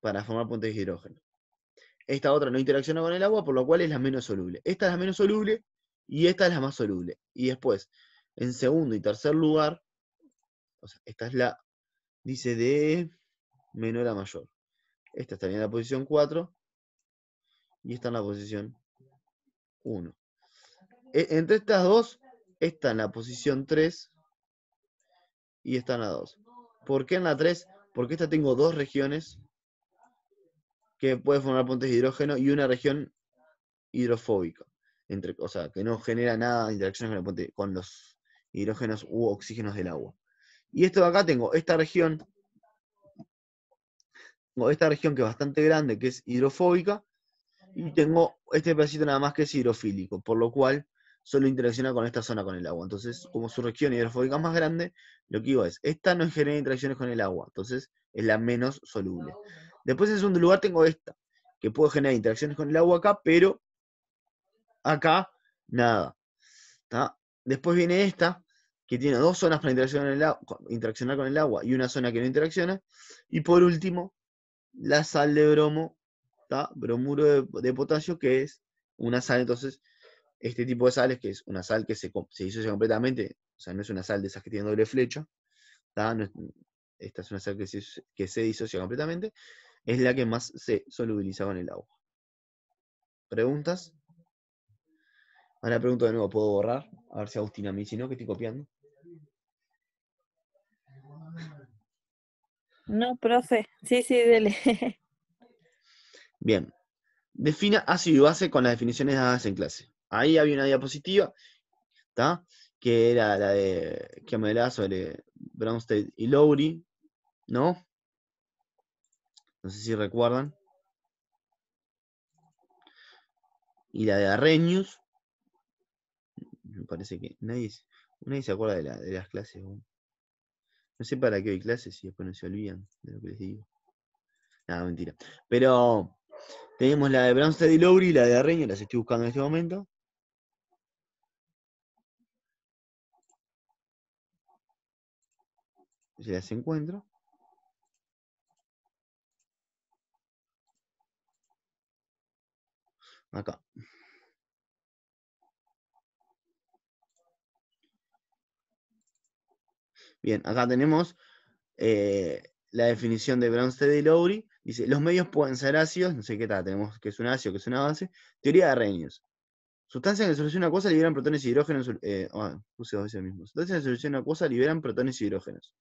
para formar puentes de hidrógeno. Esta otra no interacciona con el agua, por lo cual es la menos soluble. Esta es la menos soluble y esta es la más soluble. Y después, en segundo y tercer lugar, o sea, esta es la, dice de menor a mayor. Esta estaría en la posición 4 y esta en la posición 1. Entre estas dos, esta en la posición 3 y esta en la 2. ¿Por qué en la 3? Porque esta tengo dos regiones que puede formar puentes de hidrógeno y una región hidrofóbica. O sea, que no genera nada de interacciones con los hidrógenos u oxígenos del agua. Y esto de acá tengo esta región que es bastante grande, que es hidrofóbica, y tengo este pedacito nada más que es hidrofílico, por lo cual solo interacciona con esta zona con el agua. Entonces, como su región hidrofóbica es más grande, lo que digo es, esta no genera interacciones con el agua, entonces es la menos soluble. Después en segundo lugar tengo esta, que puede generar interacciones con el agua acá, pero acá nada. ¿Tá? Después viene esta, que tiene dos zonas para interaccionar con el agua y una zona que no interacciona. Y por último, la sal de bromo, ¿tá? Bromuro de potasio, que es una sal. Entonces, este tipo de sales, que es una sal que se disocia completamente, o sea, no es una sal de esas que tienen doble flecha, ¿tá? Esta es una sal que se disocia completamente, es la que más se solubiliza con el agua. ¿Preguntas? Ahora pregunto de nuevo, ¿puedo borrar? A ver si Agustina a mí, si no, que estoy copiando. No, profe. Sí, dele. Bien. Defina ácido y base con las definiciones dadas en clase. Ahí había una diapositiva, ¿tá? que era la de que me hablaba sobre Bronsted y Lowry, ¿no? No sé si recuerdan. Y la de Arrhenius. Me parece que nadie se acuerda de las clases. ¿No? No sé para qué hay clases y después no se olvidan de lo que les digo. Nada, mentira. Pero tenemos la de Bronsted y Lowry y la de Arrhenius, las estoy buscando en este momento. Si las encuentro. Acá. Bien, acá tenemos la definición de Bronsted y Lowry. Dice, los medios pueden ser ácidos, no sé qué tal, tenemos que es un ácido, que es una base. Teoría de Arrhenius. Sustancias que solucionan acuosa liberan protones y hidrógenos. Puse dos veces el mismo. Sustancias que solución acuosa liberan protones y hidrógenos.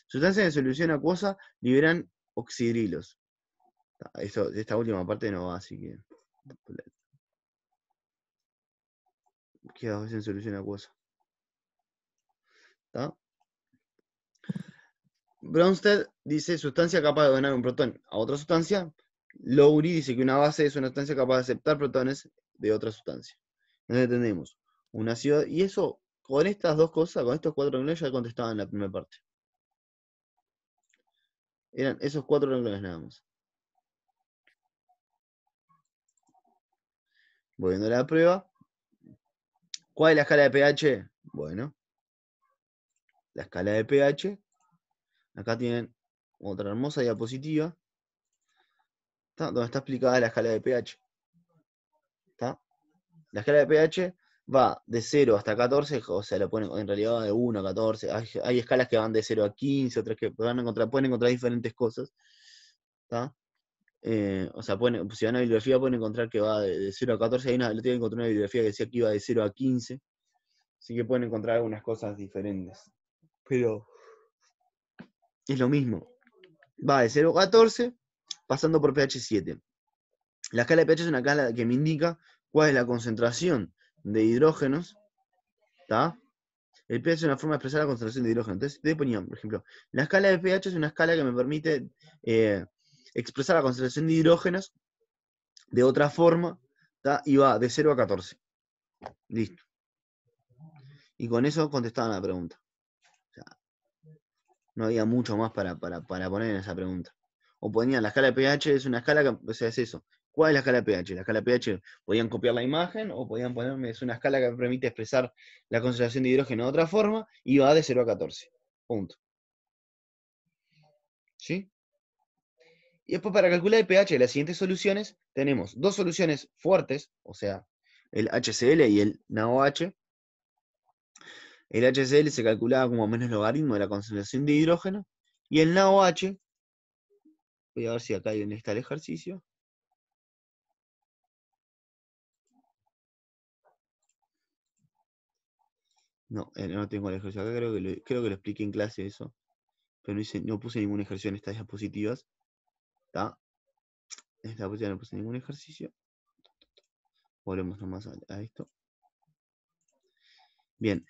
Sustancias de solución acuosa liberan oxidrilos. Esta última parte no va, así que. Queda dos veces en solución acuosa. ¿Está? Bronsted dice sustancia capaz de donar un protón a otra sustancia. Lowry dice que una base es una sustancia capaz de aceptar protones de otra sustancia. Entonces tenemos un ácido. Y eso, con estas dos cosas, con estos cuatro renglones, ya contestaba en la primera parte. Eran esos cuatro renglones nada más. Volviendo a la prueba. ¿Cuál es la escala de pH? Bueno, la escala de pH. Acá tienen otra hermosa diapositiva. Donde está explicada la escala de pH. ¿Está? La escala de pH va de 0 hasta 14, o sea, lo ponen en realidad va de 1 a 14. Hay escalas que van de 0 a 15, otras que pueden encontrar diferentes cosas. ¿Está? O sea, si van a una bibliografía pueden encontrar que va de 0 a 14. Lo tienen que encontrar una bibliografía que decía que iba de 0 a 15. Así que pueden encontrar algunas cosas diferentes. Pero es lo mismo. Va de 0 a 14, pasando por pH 7. La escala de pH es una escala que me indica cuál es la concentración de hidrógenos. ¿Está? El pH es una forma de expresar la concentración de hidrógeno. Entonces, te ponía, por ejemplo, la escala de pH es una escala que me permite expresar la concentración de hidrógenos de otra forma, ¿tá? Y va de 0 a 14. Listo. Y con eso contestaban la pregunta. O sea, no había mucho más para poner en esa pregunta. O ponían la escala de pH, es una escala que, o sea, es eso. ¿Cuál es la escala de pH? La escala de pH podían copiar la imagen o podían ponerme, es una escala que me permite expresar la concentración de hidrógeno de otra forma y va de 0 a 14. Punto. ¿Sí? Y después para calcular el pH de las siguientes soluciones, tenemos dos soluciones fuertes, o sea, el HCl y el NaOH. El HCl se calculaba como menos logaritmo de la concentración de hidrógeno. Y el NaOH, voy a ver si acá está el ejercicio. No, no tengo el ejercicio acá, creo que lo expliqué en clase eso. Pero no puse ningún ejercicio en estas diapositivas. ¿Está? En esta diapositiva no puse ningún ejercicio. Volvemos nomás a esto. Bien.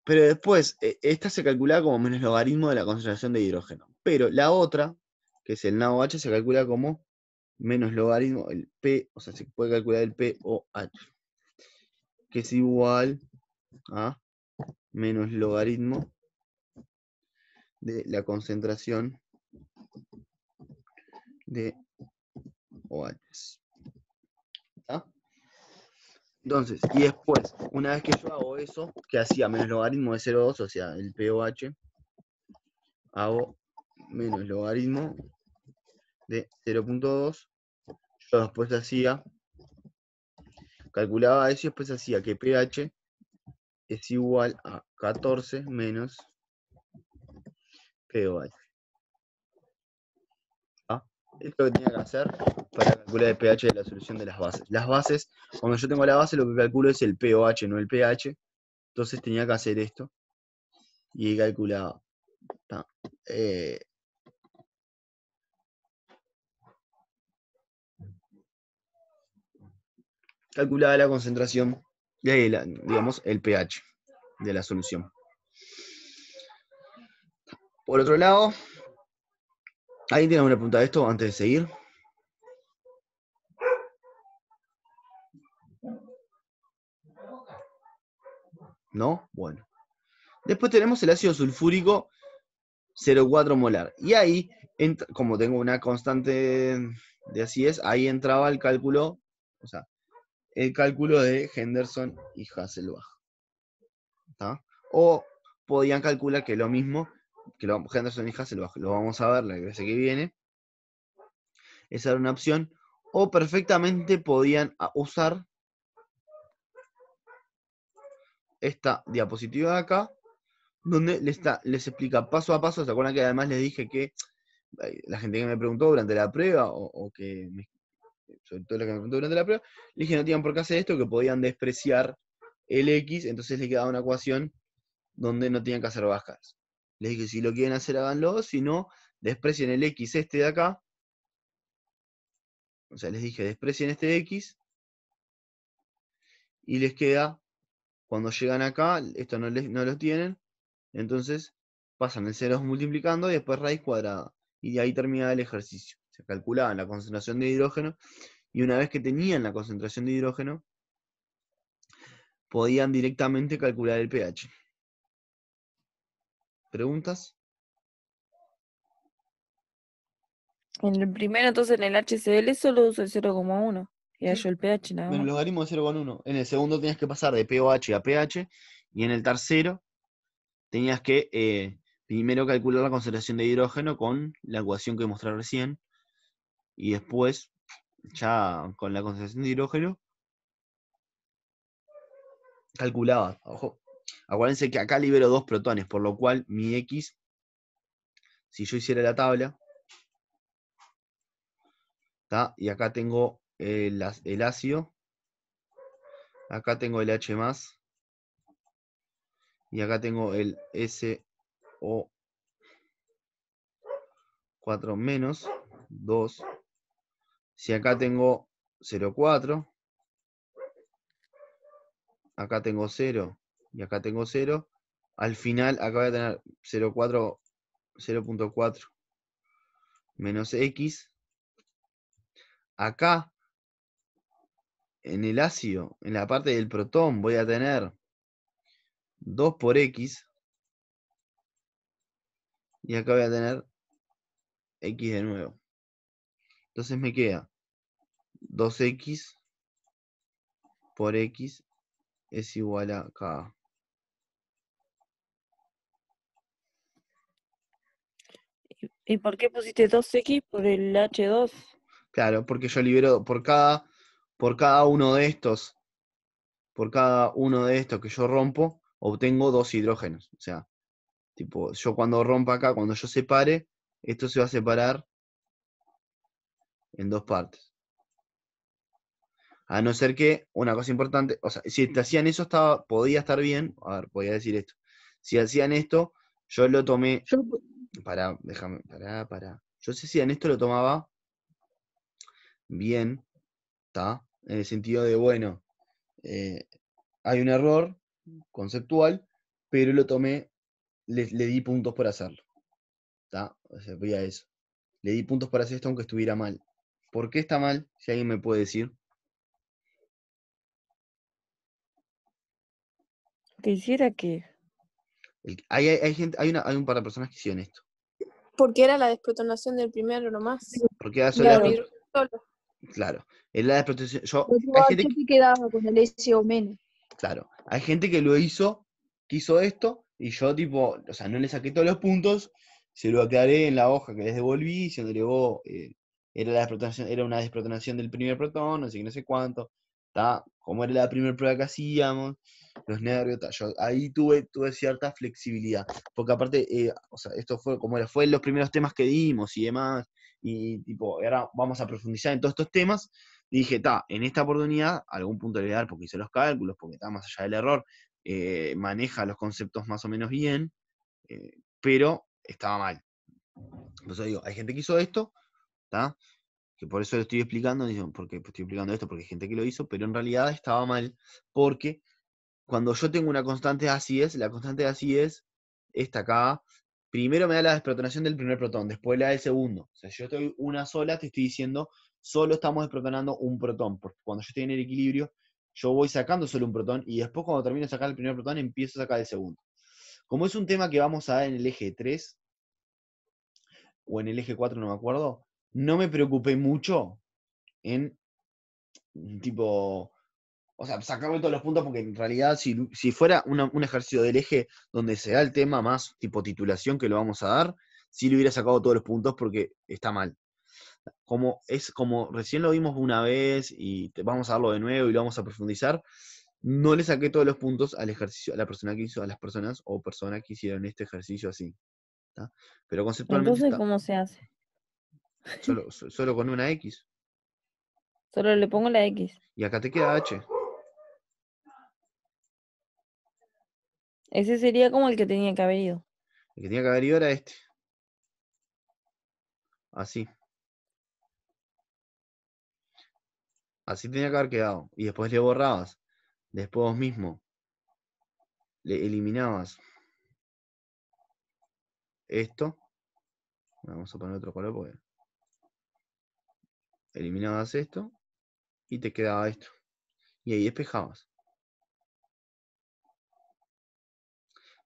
Pero después, esta se calcula como menos logaritmo de la concentración de hidrógeno. Pero la otra, que es el NaOH, se calcula como menos logaritmo, el P, o sea, se puede calcular el POH, que es igual a menos logaritmo de la concentración de OH. ¿Está? Entonces, y después, una vez que yo hago eso, que hacía menos logaritmo de 0,2, o sea, el POH, hago menos logaritmo de 0,2. Yo después calculaba eso y después hacía que pH es igual a 14 menos POH. ¿Ah? Esto es lo que tenía que hacer para calcular el pH de la solución de las bases. Las bases, cuando yo tengo la base, lo que calculo es el POH, no el pH. Entonces tenía que hacer esto. Y calculaba. Calculaba la concentración, digamos, el pH. de la solución. Por otro lado, ¿alguien tiene alguna pregunta de esto antes de seguir? ¿No? Bueno. Después tenemos el ácido sulfúrico 0,4 molar. Y ahí, como tengo una constante de acidez, ahí entraba el cálculo, o sea, el cálculo de Henderson y Hasselbalch. ¿Tá? O podían calcular que lo mismo, que Henderson y Hasselbalch, lo vamos a ver la clase que viene. Esa era una opción. O perfectamente podían usar esta diapositiva de acá, donde les explica paso a paso. ¿Se acuerdan que además les dije que la gente que me preguntó durante la prueba, sobre todo la que me preguntó durante la prueba, le dije no tenían por qué hacer esto, que podían despreciar el X, entonces les quedaba una ecuación donde no tenían que hacer bajas. Les dije, si lo quieren hacer, háganlo, si no, desprecien el X este de acá. O sea, les dije, desprecien este X, y les queda, cuando llegan acá, esto no lo tienen, entonces pasan el 0 multiplicando y después raíz cuadrada. Y de ahí terminaba el ejercicio. Se calculaba la concentración de hidrógeno, y una vez que tenían la concentración de hidrógeno, podían directamente calcular el pH. ¿Preguntas? En el primero, entonces, en el HCl solo uso el 0,1. Y Sí. hallo el pH nada En el más. logaritmo de 0,1. En el segundo tenías que pasar de pOH a pH, y en el tercero tenías que primero calcular la concentración de hidrógeno con la ecuación que mostré recién, y después, ya con la concentración de hidrógeno, calculaba. Ojo, acuérdense que acá libero 2 protones, por lo cual mi X, si yo hiciera la tabla, ¿tá? Y acá tengo el ácido, acá tengo el H+, y acá tengo el SO4 menos 2. Si acá tengo 0,4, acá tengo 0 y acá tengo 0, al final acá voy a tener 0,4 menos X. Acá, en el ácido, en la parte del protón, voy a tener 2 por X. Y acá voy a tener X de nuevo. Entonces me queda 2X por X es igual a K. ¿Y por qué pusiste 2X por el H2? Claro, porque yo libero por cada uno de estos, que yo rompo, obtengo 2 hidrógenos. O sea, tipo, yo cuando rompa acá, cuando yo separe, esto se va a separar en 2 partes. A no ser que, una cosa importante, o sea, si te hacían eso podía estar bien. A ver, podía decir esto. Si hacían esto, yo lo tomé. Yo, Déjame. Yo si en esto lo tomaba bien, ¿está? En el sentido de, bueno, hay un error conceptual, pero lo tomé, le di puntos por hacerlo. ¿Está? O sea, voy a eso. Le di puntos para hacer esto aunque estuviera mal. ¿Por qué está mal? Si alguien me puede decir. Que hiciera que. Hay gente, hay un par de personas que hicieron esto. Porque era la desprotonación del primero nomás. Porque era Era solo un hidrógeno solo. claro. Es la desprotección. pero Hay gente yo te quedaba con el SO menos. Claro, hay gente que hizo esto, y yo tipo, o sea, no le saqué todos los puntos, se lo aclaré en la hoja que les devolví, diciéndole, era una desprotonación del primer protón, no sé qué, no sé cuánto, como era la primera prueba que hacíamos, los nervios, yo ahí tuve cierta flexibilidad, porque aparte, o sea, esto fue como fue en los primeros temas que dimos y demás, y tipo, ahora vamos a profundizar en todos estos temas. Y dije, en esta oportunidad, algún punto le voy a dar porque hice los cálculos, porque está más allá del error, maneja los conceptos más o menos bien, pero estaba mal. Por eso digo, hay gente que hizo esto, que por eso lo estoy explicando, porque estoy explicando esto, porque hay gente que lo hizo, pero en realidad estaba mal, porque cuando yo tengo una constante así es, la constante así es esta acá. Primero me da la desprotonación del primer protón, después la del segundo. O sea, si yo estoy una sola, te estoy diciendo, solo estamos desprotonando un protón, porque cuando yo estoy en el equilibrio, yo voy sacando solo un protón, y después cuando termino de sacar el primer protón, empiezo a sacar el segundo. Como es un tema que vamos a dar en el eje 3, o en el eje 4, no me acuerdo, no me preocupé mucho en, tipo, o sea, sacarme todos los puntos, porque en realidad si fuera un ejercicio del eje donde se da el tema más tipo titulación que lo vamos a dar, sí le hubiera sacado todos los puntos porque está mal. Como recién lo vimos una vez y vamos a darlo de nuevo y lo vamos a profundizar, no le saqué todos los puntos al ejercicio, a la persona que hizo, a las personas o personas que hicieron este ejercicio así. ¿Tá? Pero conceptualmente Entonces, está ¿cómo se hace? solo con una X. Solo le pongo la X. Y acá te queda H. Ese sería como el que tenía que haber ido. El que tenía que haber ido era este. Así. Así tenía que haber quedado. Y después le borrabas. Después vos mismo le eliminabas esto. Vamos a poner otro color porque eliminabas esto y te quedaba esto. Y ahí despejabas.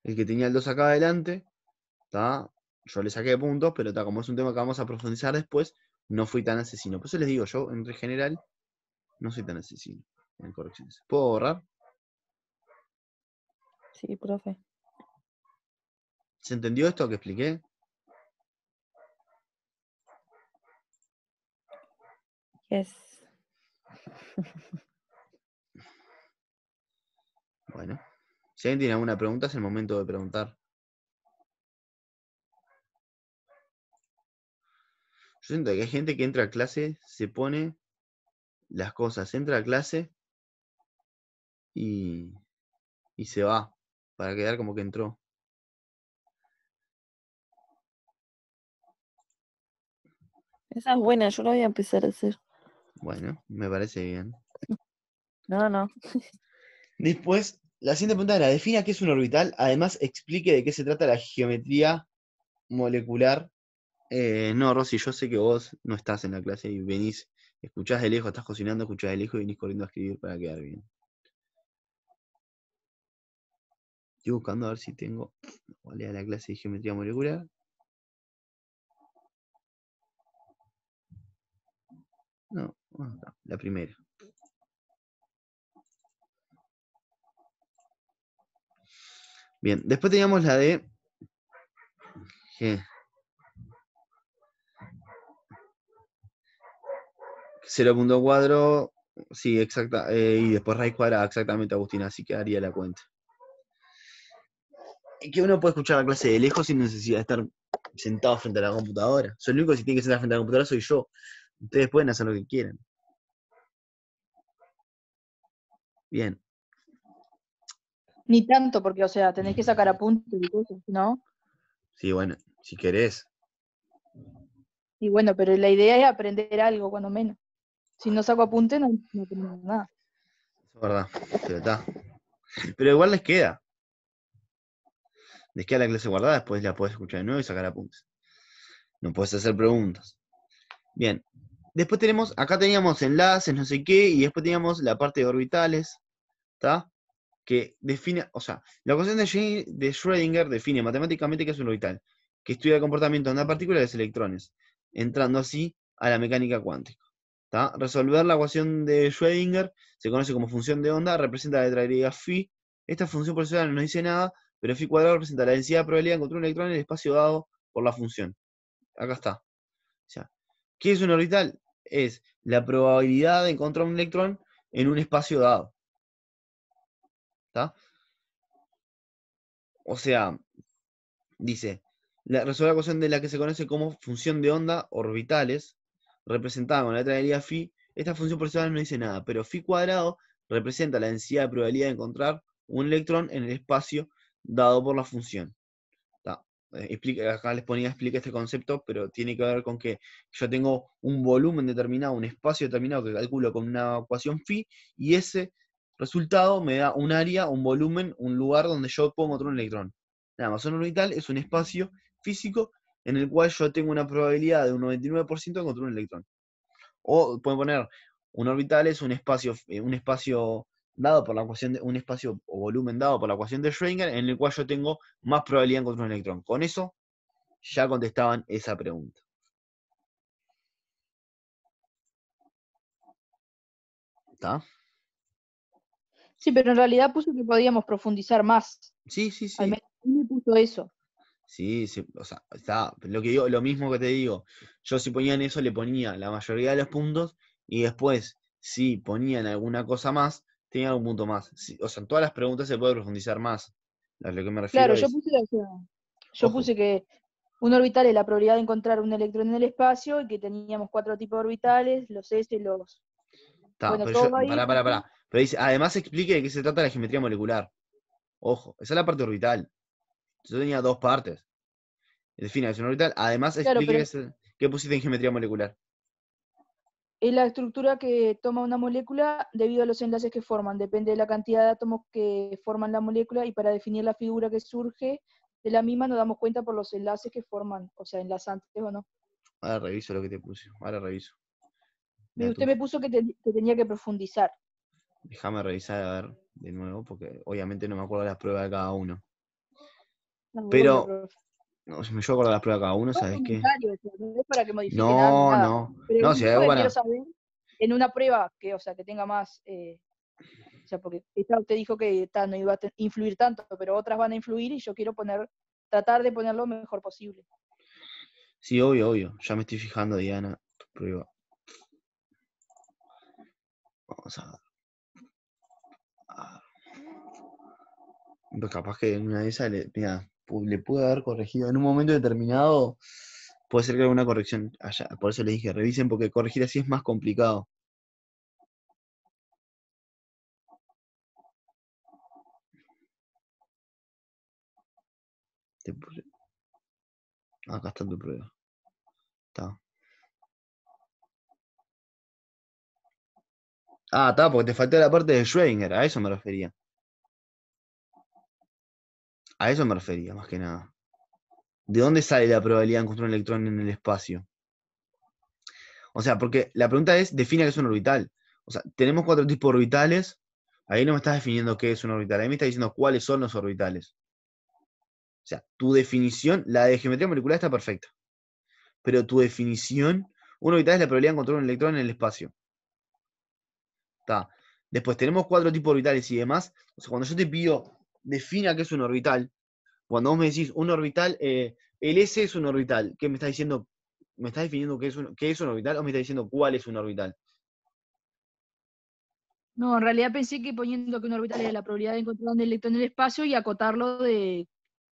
El que tenía el 2 acá adelante, ¿tá? Yo le saqué puntos, pero como es un tema que vamos a profundizar después, no fui tan asesino. Por eso les digo, yo en general no soy tan asesino en correcciones. ¿Puedo borrar? Sí, profe. ¿Se entendió esto que expliqué? Yes. Bueno. Si alguien tiene alguna pregunta, es el momento de preguntar. Yo siento que hay gente que entra a clase, se pone las cosas, entra a clase y se va, para quedar como que entró. Esa es buena, yo la voy a empezar a hacer. Bueno, me parece bien. No. Después, la siguiente pregunta era, defina qué es un orbital, además explique de qué se trata la geometría molecular. No, Rosy, yo sé que vos no estás en la clase y venís, escuchás de lejos, estás cocinando, escuchás de lejos y venís corriendo a escribir para quedar bien. Estoy buscando a ver si tengo cuál era la clase de geometría molecular. No, acá, la primera. Bien, después teníamos la de G. 0.4, sí, exacta, y después raíz cuadrada, exactamente, Agustín, así que haría la cuenta. Y que uno puede escuchar la clase de lejos sin necesidad de estar sentado frente a la computadora. Soy el único que si tiene que sentar frente a la computadora soy yo. Ustedes pueden hacer lo que quieran. Bien. Ni tanto, porque, o sea, tenés que sacar apuntes y cosas, ¿no? Sí, bueno, si querés. Y bueno, pero la idea es aprender algo, cuando menos. Si no saco apuntes, no aprendo nada. Es verdad, pero está. Pero igual les queda. Les queda la clase guardada, después la podés escuchar de nuevo y sacar apuntes. No podés hacer preguntas. Bien. Después tenemos, acá teníamos enlaces, no sé qué, y después teníamos la parte de orbitales, ¿está? Que define, o sea, la ecuación de Schrödinger define matemáticamente qué es un orbital, que estudia el comportamiento de una partícula y de los electrones, entrando así a la mecánica cuántica. ¿Tá? Resolver la ecuación de Schrödinger se conoce como función de onda, representa la letra griega phi. Esta función por sí sola no dice nada, pero phi cuadrado representa la densidad de probabilidad de encontrar un electrón en el espacio dado por la función. Acá está. O sea, ¿qué es un orbital? Es la probabilidad de encontrar un electrón en un espacio dado. ¿Tá? O sea, dice, resolver la ecuación de la que se conoce como función de onda orbitales, representada con la letra griega phi. Esta función por sí sola no dice nada, pero phi cuadrado representa la densidad de probabilidad de encontrar un electrón en el espacio dado por la función. Acá les ponía explica este concepto, pero tiene que ver con que yo tengo un volumen determinado, un espacio determinado que calculo con una ecuación phi, y ese resultado me da un área, un volumen, un lugar donde yo puedo encontrar un electrón. Nada más, un orbital es un espacio físico en el cual yo tengo una probabilidad de un 99% de encontrar un electrón. O pueden poner, un orbital es un espacio dado por la ecuación un espacio o volumen dado por la ecuación de Schrödinger en el cual yo tengo más probabilidad de encontrar un electrón. Con eso ya contestaban esa pregunta. ¿Está? Sí, pero en realidad puso que podíamos profundizar más. Sí, sí, Al sí. menos a mí me puso eso. Sí, o sea, está. Lo que digo, lo mismo que te digo. Yo si ponían eso, le ponía la mayoría de los puntos, y después, si ponían alguna cosa más, tenía algún punto más. O sea, en todas las preguntas se puede profundizar más. A lo que me refiero Claro, yo es, puse, o sea, yo ojo, puse que un orbital es la probabilidad de encontrar un electrón en el espacio y que teníamos 4 tipos de orbitales, los S, está, bueno, pero yo, todo ahí. pará. Pero dice, además explique de qué se trata la geometría molecular. Ojo, esa es la parte orbital. Yo tenía dos partes. Define es un orbital, además Claro, explique pero qué pusiste en geometría molecular. es la estructura que toma una molécula debido a los enlaces que forman. Depende de la cantidad de átomos que forman la molécula y para definir la figura que surge de la misma nos damos cuenta por los enlaces que forman, o sea, enlazantes o no. Ahora reviso lo que te puse. Ahora reviso. Usted me puso que tenía que profundizar. Déjame revisar a ver de nuevo, porque obviamente no me acuerdo de las pruebas de cada uno. No, obvio, Pero, profe. no, si me yo acuerdo de las pruebas de cada uno, No ¿sabes qué? comentario, o sea, no es para que modifique nada ni No, nada. no. Pero No, lo si hay único que quiero buena. saber, en una prueba que, o sea, que tenga más, o sea, porque usted dijo que no iba a influir tanto, pero otras van a influir y yo quiero tratar de poner lo mejor posible. Sí, obvio. Ya me estoy fijando, Diana, tu prueba. Vamos a ver. Pues capaz que en una de esas le pude haber corregido. En un momento determinado, puede ser que alguna corrección haya. Por eso le dije, revisen, porque corregir así es más complicado. Acá está tu prueba. Está. Ah, está, porque te faltó la parte de Schrödinger, a eso me refería. A eso me refería, más que nada. ¿De dónde sale la probabilidad de encontrar un electrón en el espacio? O sea, porque la pregunta es, define qué es un orbital. O sea, tenemos 4 tipos de orbitales. Ahí no me estás definiendo qué es un orbital. Ahí me estás diciendo cuáles son los orbitales. O sea, tu definición, la de geometría molecular está perfecta. Pero tu definición, un orbital es la probabilidad de encontrar un electrón en el espacio. Está. Después tenemos 4 tipos de orbitales y demás. O sea, cuando yo te pido, defina qué es un orbital, cuando vos me decís un orbital, el S es un orbital, ¿qué me estás diciendo? ¿Me estás definiendo qué es un orbital o me estás diciendo cuál es un orbital? No, en realidad pensé que poniendo que un orbital era la probabilidad de encontrar un electrón en el espacio y acotarlo de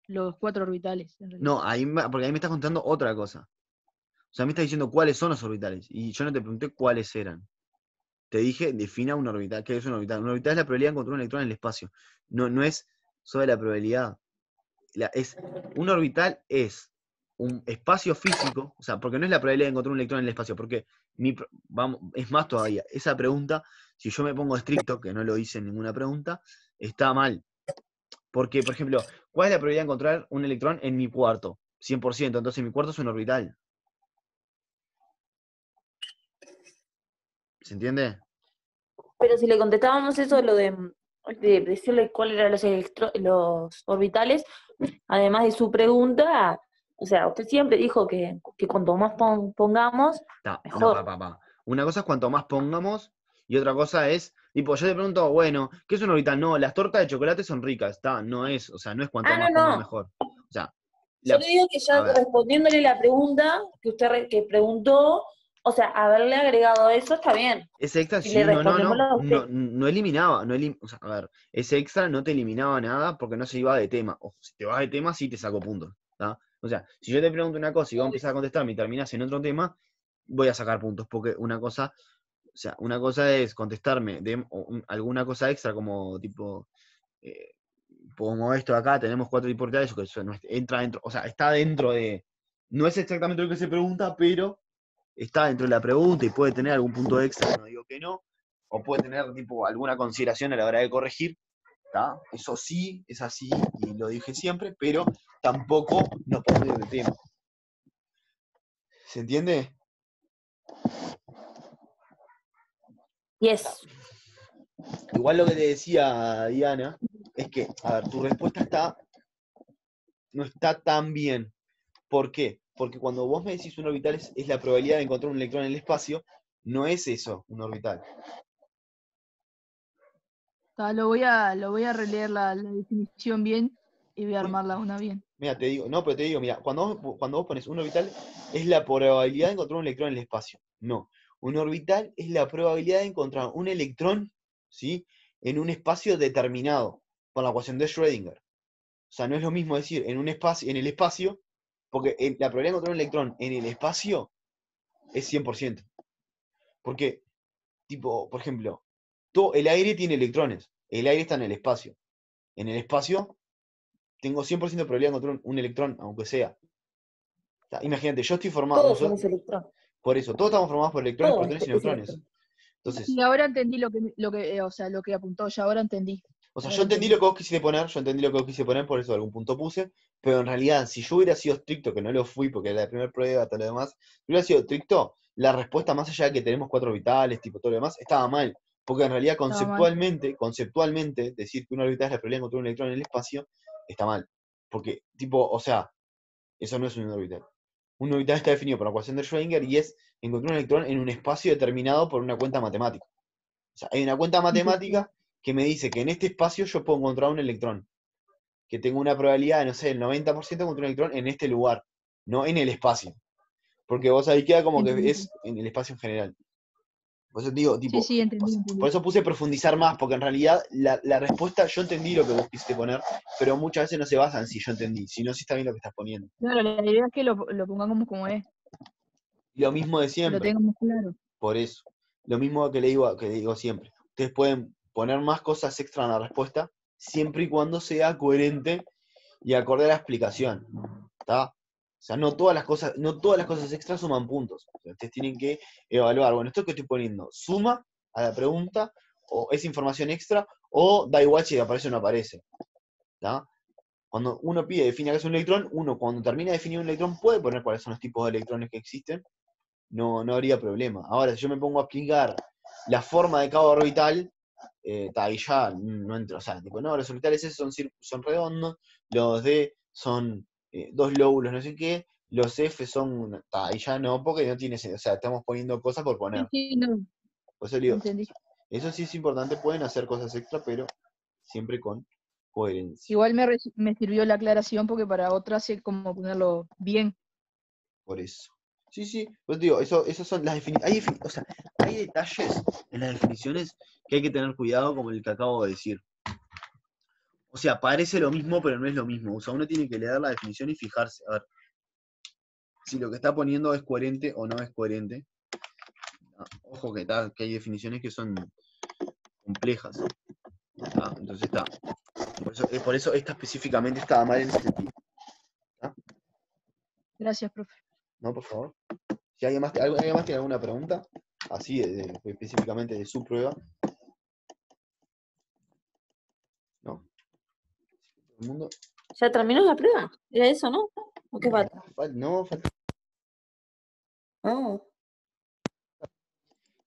los 4 orbitales, en realidad. No, porque ahí me estás contando otra cosa. O sea, me estás diciendo cuáles son los orbitales. Y yo no te pregunté cuáles eran. Te dije, defina un orbital. ¿Qué es un orbital? Un orbital es la probabilidad de encontrar un electrón en el espacio. No es sobre la probabilidad. Un orbital es un espacio físico, o sea, porque no es la probabilidad de encontrar un electrón en el espacio, porque es más todavía, esa pregunta, si yo me pongo estricto, que no lo hice en ninguna pregunta, está mal. Porque, por ejemplo, ¿cuál es la probabilidad de encontrar un electrón en mi cuarto? 100%, entonces mi cuarto es un orbital. ¿Se entiende? Pero si le contestábamos eso, lo de decirle cuáles eran los orbitales, además de su pregunta, o sea, usted siempre dijo que cuanto más pongamos, No, mejor. Una cosa es cuanto más pongamos, y otra cosa es, tipo, yo te pregunto, bueno, ¿qué es un orbital? No, las tortas de chocolate son ricas, no es, o sea, no es cuanto Ah, más no, ponga no. mejor. O sea, Yo le digo que a ya ver, respondiéndole la pregunta que usted que preguntó, o sea, haberle agregado eso está bien. ese extra Y le sí, respondemos a usted. no eliminaba, o sea, a ver, ese extra no te eliminaba nada porque no se iba de tema. O si te vas de tema, sí te saco puntos. ¿Tá? O sea, si yo te pregunto una cosa y vos empezás a contestarme y terminás en otro tema, voy a sacar puntos, porque una cosa, o sea, una cosa es contestarme de alguna cosa extra como tipo, eh, pongo esto de acá, tenemos 4 tipos de eso, que eso entra dentro, o sea, está dentro de, no es exactamente lo que se pregunta, pero está dentro de la pregunta y puede tener algún punto extra, no digo que no, o puede tener tipo alguna consideración a la hora de corregir, ¿tá? Eso sí, es así, y lo dije siempre, pero tampoco nos podemos ir de tema. ¿Se entiende? Yes. Igual lo que te decía Diana es que, a ver, tu respuesta no está tan bien. ¿Por qué? Porque cuando vos me decís un orbital es la probabilidad de encontrar un electrón en el espacio, no es eso, un orbital. Lo voy a releer la definición bien y voy a armarla una bien. Mira, te digo, no, pero te digo, mira, cuando vos pones un orbital, es la probabilidad de encontrar un electrón en el espacio. No, un orbital es la probabilidad de encontrar un electrón, ¿sí?, en un espacio determinado, por la ecuación de Schrödinger. O sea, no es lo mismo decir en un espacio, en el espacio, porque la probabilidad de encontrar un electrón en el espacio es 100%. Porque, tipo, por ejemplo, el aire tiene electrones, el aire está en el espacio. En el espacio tengo 100% de probabilidad de encontrar un electrón, aunque sea. O sea, imagínate, yo estoy formado, Todos somos electrones. por eso, todos estamos formados por electrones, Todo protones y es neutrones. electrón. Entonces, Y ahora entendí o sea, lo que apuntó, ya ahora entendí. o sea, Ahora yo entendí lo que vos quisiste poner, por eso algún punto puse, pero en realidad, si yo hubiera sido estricto, que no lo fui porque era la primera prueba, todo lo demás, si hubiera sido estricto, la respuesta, más allá de que tenemos 4 orbitales, tipo todo lo demás, estaba mal. Porque en realidad, Estaba mal. conceptualmente, decir que una orbital es la probabilidad de encontrar un electrón en el espacio, está mal. Porque, tipo, o sea, eso no es un orbital. Un orbital está definido por la ecuación de Schrödinger y es encontrar un electrón en un espacio determinado por una cuenta matemática. O sea, hay una cuenta matemática que me dice que en este espacio yo puedo encontrar un electrón. Que tengo una probabilidad de, no sé, el 90% de encontrar un electrón en este lugar, no en el espacio. Porque vos ahí queda como que Entendí. es en el espacio en general. Por eso digo, tipo, Sí, entendí. por eso puse profundizar más, porque en realidad la respuesta, yo entendí lo que vos quisiste poner, pero muchas veces no se basa en si yo entendí, sino si está bien lo que estás poniendo. Claro, la idea es que lo pongamos como es, Y lo mismo de que lo siempre. tengamos claro. Por eso. Lo mismo que le digo siempre. Ustedes pueden poner más cosas extra en la respuesta, siempre y cuando sea coherente y acorde a la explicación. ¿Está? O sea, no todas las cosas extras suman puntos. O sea, ustedes tienen que evaluar, bueno, esto que estoy poniendo, ¿suma a la pregunta? ¿O es información extra? ¿O da igual si aparece o no aparece? ¿Está? Cuando uno pide definir qué es un electrón, uno cuando termina de definir un electrón puede poner cuáles son los tipos de electrones que existen. No habría problema. Ahora, si yo me pongo a explicar la forma de cada orbital, ahí ya no entro. O sea, tipo, no, los orbitales S son redondos, los D son 2 lóbulos, no sé qué, los F son. Ahí ya no, porque no tiene sentido. O sea, estamos poniendo cosas por poner. Sí, no, Por eso digo, entendí. eso sí es importante, pueden hacer cosas extra, pero siempre con coherencia. Igual me sirvió la aclaración porque para otras es como ponerlo bien. Por eso. Sí, pues digo, esos son las definiciones. O sea, hay detalles en las definiciones que hay que tener cuidado, como el que acabo de decir. O sea, parece lo mismo, pero no es lo mismo. O sea, uno tiene que leer la definición y fijarse, a ver, si lo que está poniendo es coherente o no es coherente. Ojo que hay definiciones que son complejas. Entonces está. Por eso esta específicamente estaba mal en ese sentido. Gracias, profe. ¿No, por favor? Si alguien más tiene alguna pregunta, así específicamente de su prueba. ¿No? Todo el mundo. ¿Ya terminó la prueba? ¿Era eso, no? ¿O qué falta? No, falta. Oh.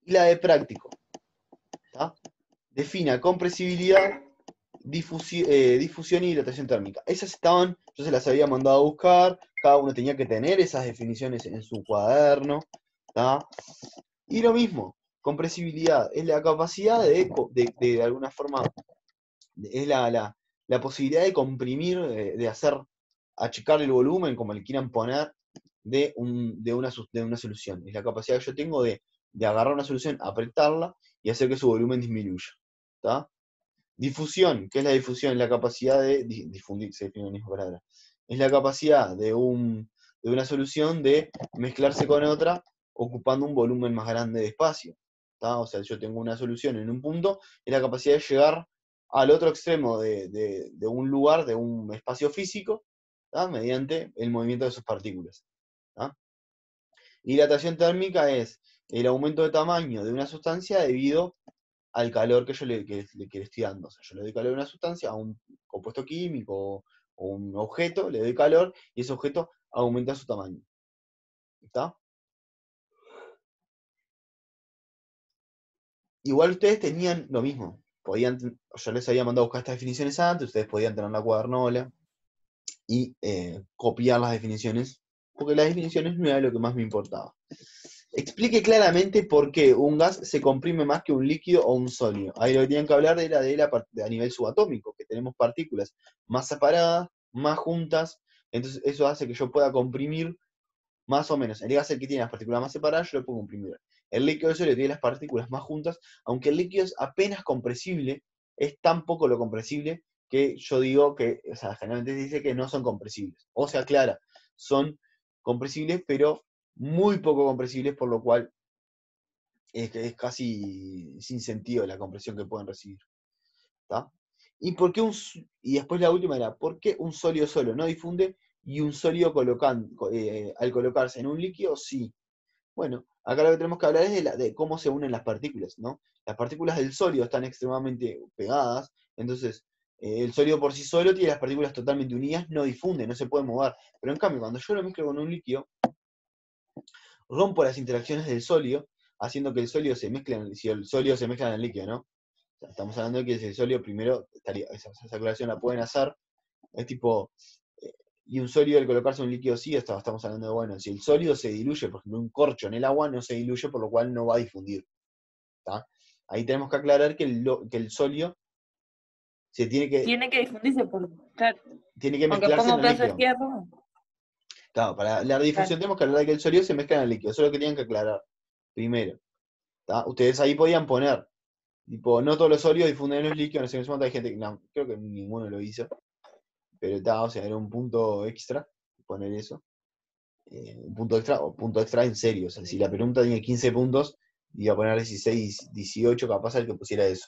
Y la de práctico. ¿Tá? Defina compresibilidad, difusión y dilatación térmica. Esas estaban, yo se las había mandado a buscar, cada uno tenía que tener esas definiciones en su cuaderno. ¿Tá? Y lo mismo, compresibilidad es la capacidad de alguna forma, es la posibilidad de comprimir, de achicar el volumen, como le quieran poner, de una solución. Es la capacidad que yo tengo de agarrar una solución, apretarla y hacer que su volumen disminuya. ¿Tá? Difusión, ¿qué es la difusión? Es la capacidid de difundir, se define en la misma palabra. Es la capacidad de una solución de mezclarse con otra ocupando un volumen más grande de espacio. ¿Tá? O sea, yo tengo una solución en un punto, es la capacidad de llegar al otro extremo de un lugar, de un espacio físico, ¿tá? Mediante el movimiento de sus partículas. ¿Tá? Dilatación térmica es el aumento de tamaño de una sustancia debido al calor que le estoy dando. O sea, yo le doy calor a una sustancia, a un compuesto químico o un objeto, le doy calor y ese objeto aumenta su tamaño. ¿Está? Igual ustedes tenían lo mismo. Yo les había mandado a buscar estas definiciones antes, ustedes podían tener la cuadernola y copiar las definiciones, porque las definiciones no era lo que más me importaba. Explique claramente por qué un gas se comprime más que un líquido o un sólido. Ahí lo que tenían que hablar era a nivel subatómico, que tenemos partículas más separadas, más juntas, entonces eso hace que yo pueda comprimir más o menos. El gas es el que tiene las partículas más separadas, yo lo puedo comprimir. El líquido sólido tiene las partículas más juntas, aunque el líquido es apenas compresible, es tan poco lo compresible que yo digo que, o sea, generalmente se dice que no son compresibles. O sea, clara, son compresibles, pero muy poco compresibles, por lo cual es casi sin sentido la compresión que pueden recibir. ¿Tá? Y después la última era, ¿por qué un sólido solo no difunde y un sólido al colocarse en un líquido sí? Bueno, acá lo que tenemos que hablar es de cómo se unen las partículas, ¿no? Las partículas del sólido están extremadamente pegadas, entonces el sólido por sí solo tiene las partículas totalmente unidas, no difunde, no se puede mover. Pero en cambio, cuando yo lo mezclo con un líquido, rompo las interacciones del sólido, haciendo que el sólido se mezcle, si el sólido se mezcla en el líquido, ¿no? O sea, estamos hablando de que el sólido primero, esa aclaración la pueden hacer, es tipo, y un sólido al colocarse en un líquido sí, estamos hablando de, bueno, si el sólido se diluye, por ejemplo, un corcho en el agua no se diluye, por lo cual no va a difundir. ¿Tá? Ahí tenemos que aclarar que el sólido Tiene que difundirse claro. tiene que Aunque mezclarse ponga en un el pedazo de líquido. fierro. Claro, para la difusión tenemos que hablar de que el sólido se mezcla en el líquido, eso es lo que tienen que aclarar primero. ¿Tá? Ustedes ahí podían poner, tipo, no todos los sólidos difunden en los líquidos, no sé qué, hay gente que, no, creo que ninguno lo hizo, pero está, o sea, era un punto extra poner eso. Un punto extra, o punto extra en serio. O sea, si la pregunta tiene 15 puntos, iba a poner 16, 18, capaz el que pusiera eso.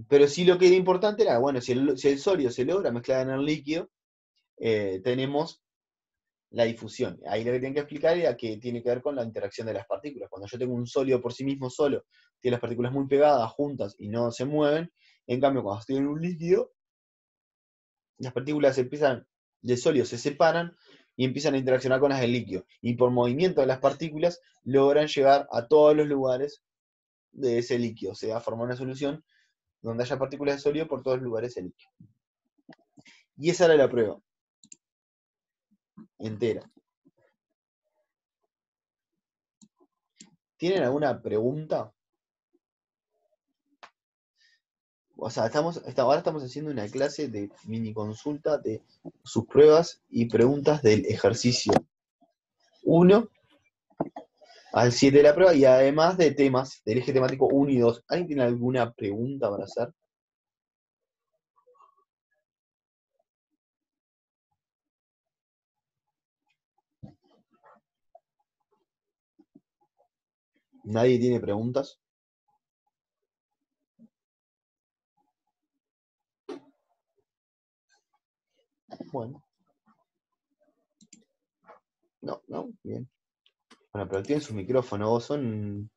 Pero sí lo que era importante era, bueno, si el sólido se logra mezclar en el líquido, tenemos la difusión. Ahí lo que tienen que explicar era que tiene que ver con la interacción de las partículas. Cuando yo tengo un sólido por sí mismo solo, tiene las partículas muy pegadas, juntas, y no se mueven. En cambio, cuando estoy en un líquido, las partículas del sólido se separan y empiezan a interaccionar con las del líquido. Y por movimiento de las partículas logran llegar a todos los lugares de ese líquido. O sea, formar una solución donde haya partículas de sólido por todos los lugares del líquido. Y esa era la prueba. Entera. ¿Tienen alguna pregunta? O sea, ahora estamos haciendo una clase de mini consulta de sus pruebas y preguntas del ejercicio 1 al 7 de la prueba, y además de temas del eje temático 1 y 2. ¿Alguien tiene alguna pregunta para hacer? ¿Nadie tiene preguntas? Bueno. No, bien. Bueno, pero tienen su micrófono, vos son...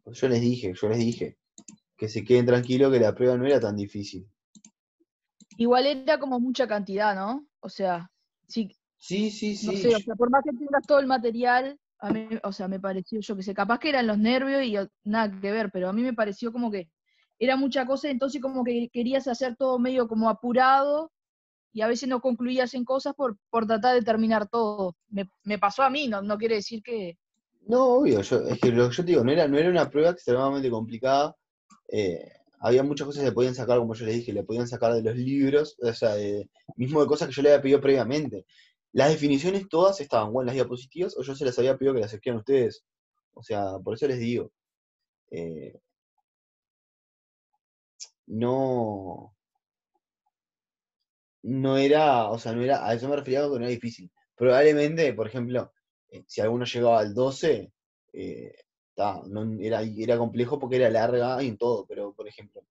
Yo les dije que se queden tranquilos que la prueba no era tan difícil. Igual era como mucha cantidad, ¿no? O sea, sí, Sí. no sé, o sea, por más que tengas todo el material, a mí, o sea, me pareció, yo que sé, capaz que eran los nervios y nada que ver, pero a mí me pareció como que era mucha cosa, entonces como que querías hacer todo medio como apurado y a veces no concluías en cosas por tratar de terminar todo. Me pasó a mí, no quiere decir que... No, obvio, es que lo que yo te digo, no era una prueba extremadamente complicada. Había muchas cosas que le podían sacar, como yo les dije, le podían sacar de los libros, o sea, mismo de cosas que yo le había pedido previamente. Las definiciones todas estaban o en las diapositivas o yo se las había pedido que las escriban ustedes. O sea, por eso les digo. No, no era, o sea, no era, a eso me refería, que no era difícil. Probablemente, por ejemplo, si alguno llegaba al 12, era complejo porque era larga y en todo, pero por ejemplo,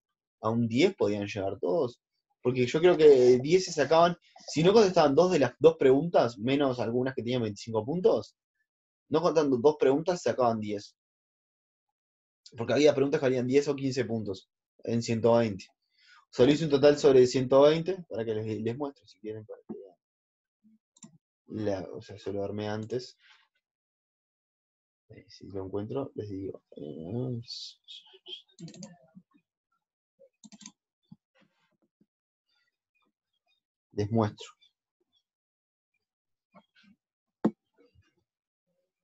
a un 10 podían llegar todos, Porque yo creo que 10 se sacaban, si no contestaban 2 de las 2 preguntas, menos algunas que tenían 25 puntos, no contando 2 preguntas, se sacaban 10. Porque había preguntas que valían 10 o 15 puntos en 120. Solo hice un total sobre 120, para que les muestre si quieren, para que vean. O sea, se lo armé antes. Si lo encuentro, les digo. Les muestro.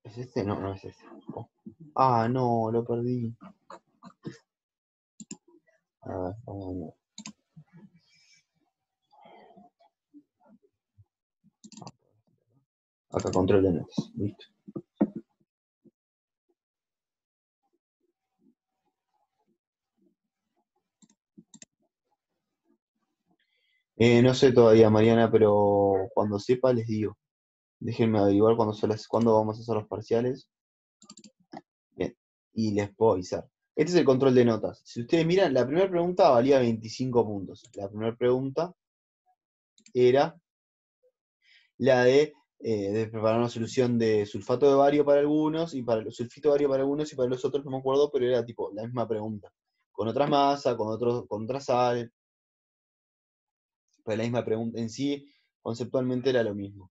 ¿Es este? No, no es este. Oh. Ah, no, lo perdí. A ver, vamos a ver. Acá control de notas. Listo. No sé todavía, Mariana, pero cuando sepa les digo. Déjenme averiguar cuándo vamos a hacer los parciales. Bien, y les puedo avisar. Este es el control de notas. Si ustedes miran, la primera pregunta valía 25 puntos. La primera pregunta era la de preparar una solución de sulfato de bario para algunos, y para sulfito de bario para algunos, y para los otros no me acuerdo, pero era tipo la misma pregunta. Con otra masa, con otra sal. Pero la misma pregunta en sí, conceptualmente era lo mismo.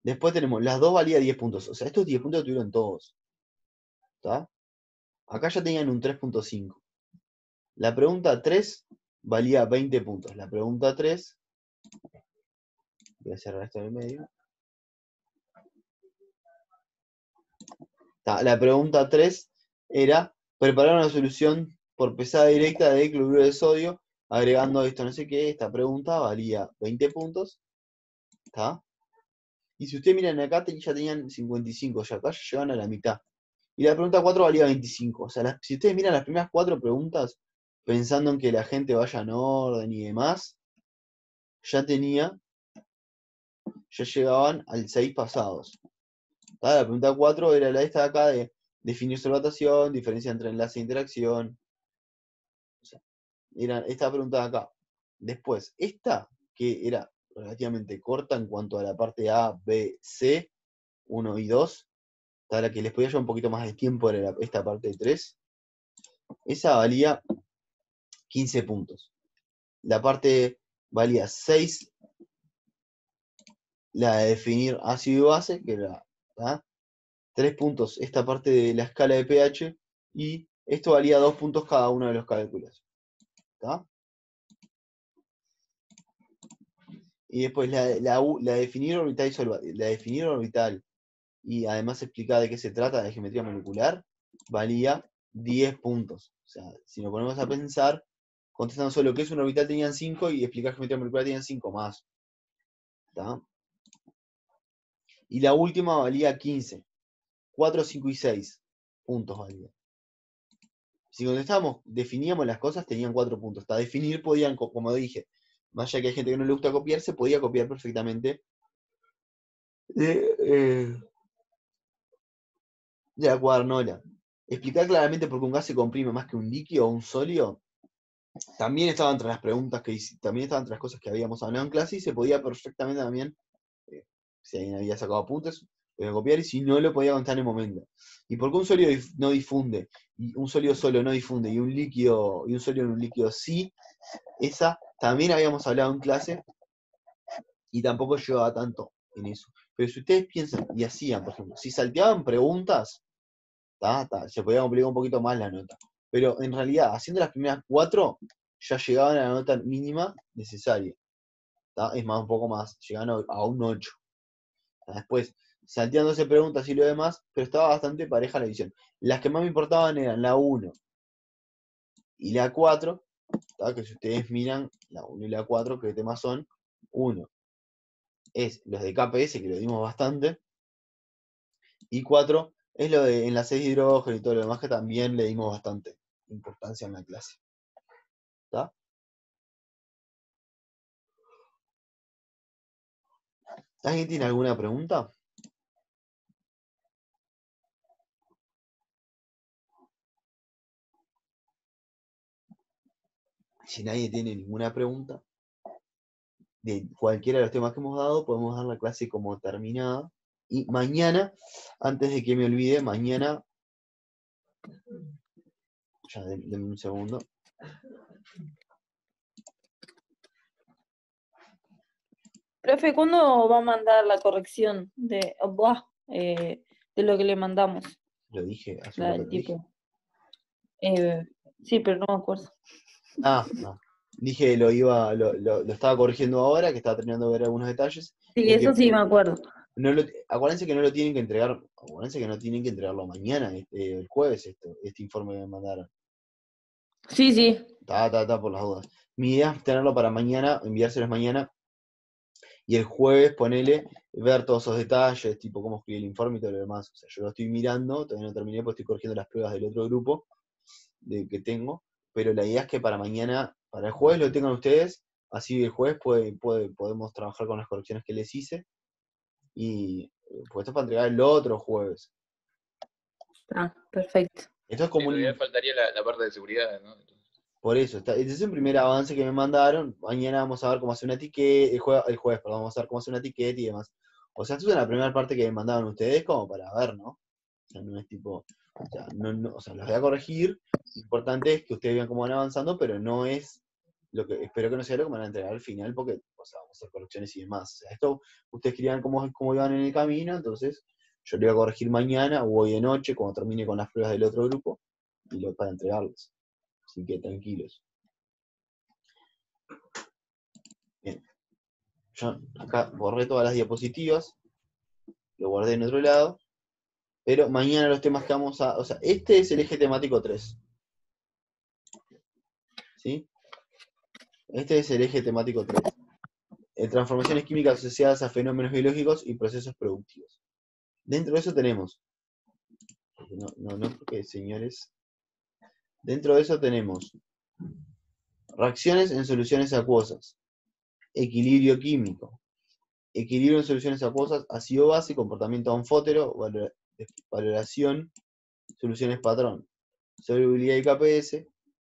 Después tenemos, las dos valía 10 puntos. O sea, estos 10 puntos tuvieron todos. ¿Está? Acá ya tenían un 3.5. La pregunta 3 valía 20 puntos. La pregunta 3, voy a cerrar esto en el medio. La pregunta 3 era preparar una solución por pesada directa de cloruro de sodio, agregando esto no sé qué. Esta pregunta valía 20 puntos. ¿Está? Y si ustedes miran acá, ya tenían 55, ya acá ya llevan a la mitad. Y la pregunta 4 valía 25. O sea, si ustedes miran las primeras 4 preguntas, pensando en que la gente vaya en orden y demás, ya llegaban al 6 pasados. La pregunta 4 era la esta de acá de definir solvatación, diferencia entre enlace e interacción. O sea, era esta pregunta de acá. Después, esta, que era relativamente corta en cuanto a la parte A, B, C, 1 y 2, la que les podía llevar un poquito más de tiempo era esta parte de 3. Esa valía 15 puntos. La parte valía 6, la de definir ácido y base, que era 3 puntos esta parte de la escala de pH, y esto valía 2 puntos cada uno de los cálculos. ¿Tá? Y después la de definir orbital la de definir orbital y además explicar de qué se trata de geometría molecular, valía 10 puntos. O sea, si nos ponemos a pensar, contestando solo qué es un orbital tenían 5 y explicar geometría molecular tenían 5 más. ¿Tá? Y la última valía 15. 4, 5 y 6 puntos valía. Si contestábamos, definíamos las cosas, tenían 4 puntos. Hasta definir podían, como dije, más allá que hay gente que no le gusta copiar, se podía copiar perfectamente de la cuadernola. Explicar claramente por qué un gas se comprime más que un líquido o un sólido, también estaba entre las preguntas también estaban entre las cosas que habíamos hablado en clase, y se podía perfectamente también, si alguien había sacado apuntes, podía copiar, y si no, lo podía contar en el momento. ¿Y por qué un sólido no difunde, y un sólido solo no difunde, y un sólido en un líquido sí? Esa también habíamos hablado en clase, y tampoco llevaba tanto en eso. Pero si ustedes piensan y hacían, por ejemplo, si salteaban preguntas, se podía complicar un poquito más la nota. Pero en realidad, haciendo las primeras 4, ya llegaban a la nota mínima necesaria. Es más, un poco más, llegaban a un 8. Después, salteándose preguntas y lo demás, pero estaba bastante pareja la edición. Las que más me importaban eran la 1 y la 4, que si ustedes miran, la 1 y la 4, ¿qué temas son? 1 es los de KPS, que lo dimos bastante, y 4 es lo de enlaces de hidrógeno y todo lo demás, que también le dimos bastante importancia en la clase. ¿Está? ¿Alguien tiene alguna pregunta? Si nadie tiene ninguna pregunta de cualquiera de los temas que hemos dado, podemos dar la clase como terminada. Y mañana, antes de que me olvide, mañana, ya denme un segundo. Profe, ¿cuándo va a mandar la corrección de lo que le mandamos? Lo dije hace un La rato. del ¿Lo dije? tipo. Sí, pero no me acuerdo. No. Dije lo estaba corrigiendo ahora, que estaba terminando de ver algunos detalles. Sí, Es que eso sí me acuerdo. acuérdense que no lo tienen que entregar, acuérdense que no tienen que entregarlo mañana, el jueves, este informe que me mandaron. Sí, sí. Está por las dudas. Mi idea es tenerlo para mañana, enviárselos mañana, y el jueves ponele, ver todos esos detalles, tipo cómo escribí el informe y todo lo demás. O sea, yo lo estoy mirando, todavía no terminé, porque estoy corrigiendo las pruebas del otro grupo que tengo, pero la idea es que para mañana, para el jueves lo tengan ustedes, así el jueves podemos trabajar con las correcciones que les hice, y pues esto es para entregar el otro jueves. Ah, perfecto. Esto es como todavía faltaría la parte de seguridad, ¿no? Por eso, este es un primer avance que me mandaron. Mañana vamos a ver cómo hacer una etiqueta, el jueves, perdón, vamos a ver cómo hacer una etiqueta y demás. O sea, esto es la primera parte que me mandaron ustedes como para ver, ¿no? O sea, no es tipo, o sea, o sea, los voy a corregir. Lo importante es que ustedes vean cómo van avanzando, pero no es lo que, espero que no sea lo que me van a entregar al final, porque, o sea, vamos a hacer correcciones y demás. O sea, esto, ustedes querían cómo iban en el camino, entonces yo lo voy a corregir mañana o hoy de noche, cuando termine con las pruebas del otro grupo, para entregarles. Así que tranquilos. Bien. Yo acá borré todas las diapositivas, lo guardé en otro lado, pero mañana los temas que vamos a... O sea, este es el eje temático 3. ¿Sí? Este es el eje temático 3. Transformaciones químicas asociadas a fenómenos biológicos y procesos productivos. Dentro de eso tenemos... porque señores... Dentro de eso tenemos reacciones en soluciones acuosas, equilibrio químico, equilibrio en soluciones acuosas, ácido base, comportamiento anfótero, valoración, soluciones patrón, solubilidad y KPS,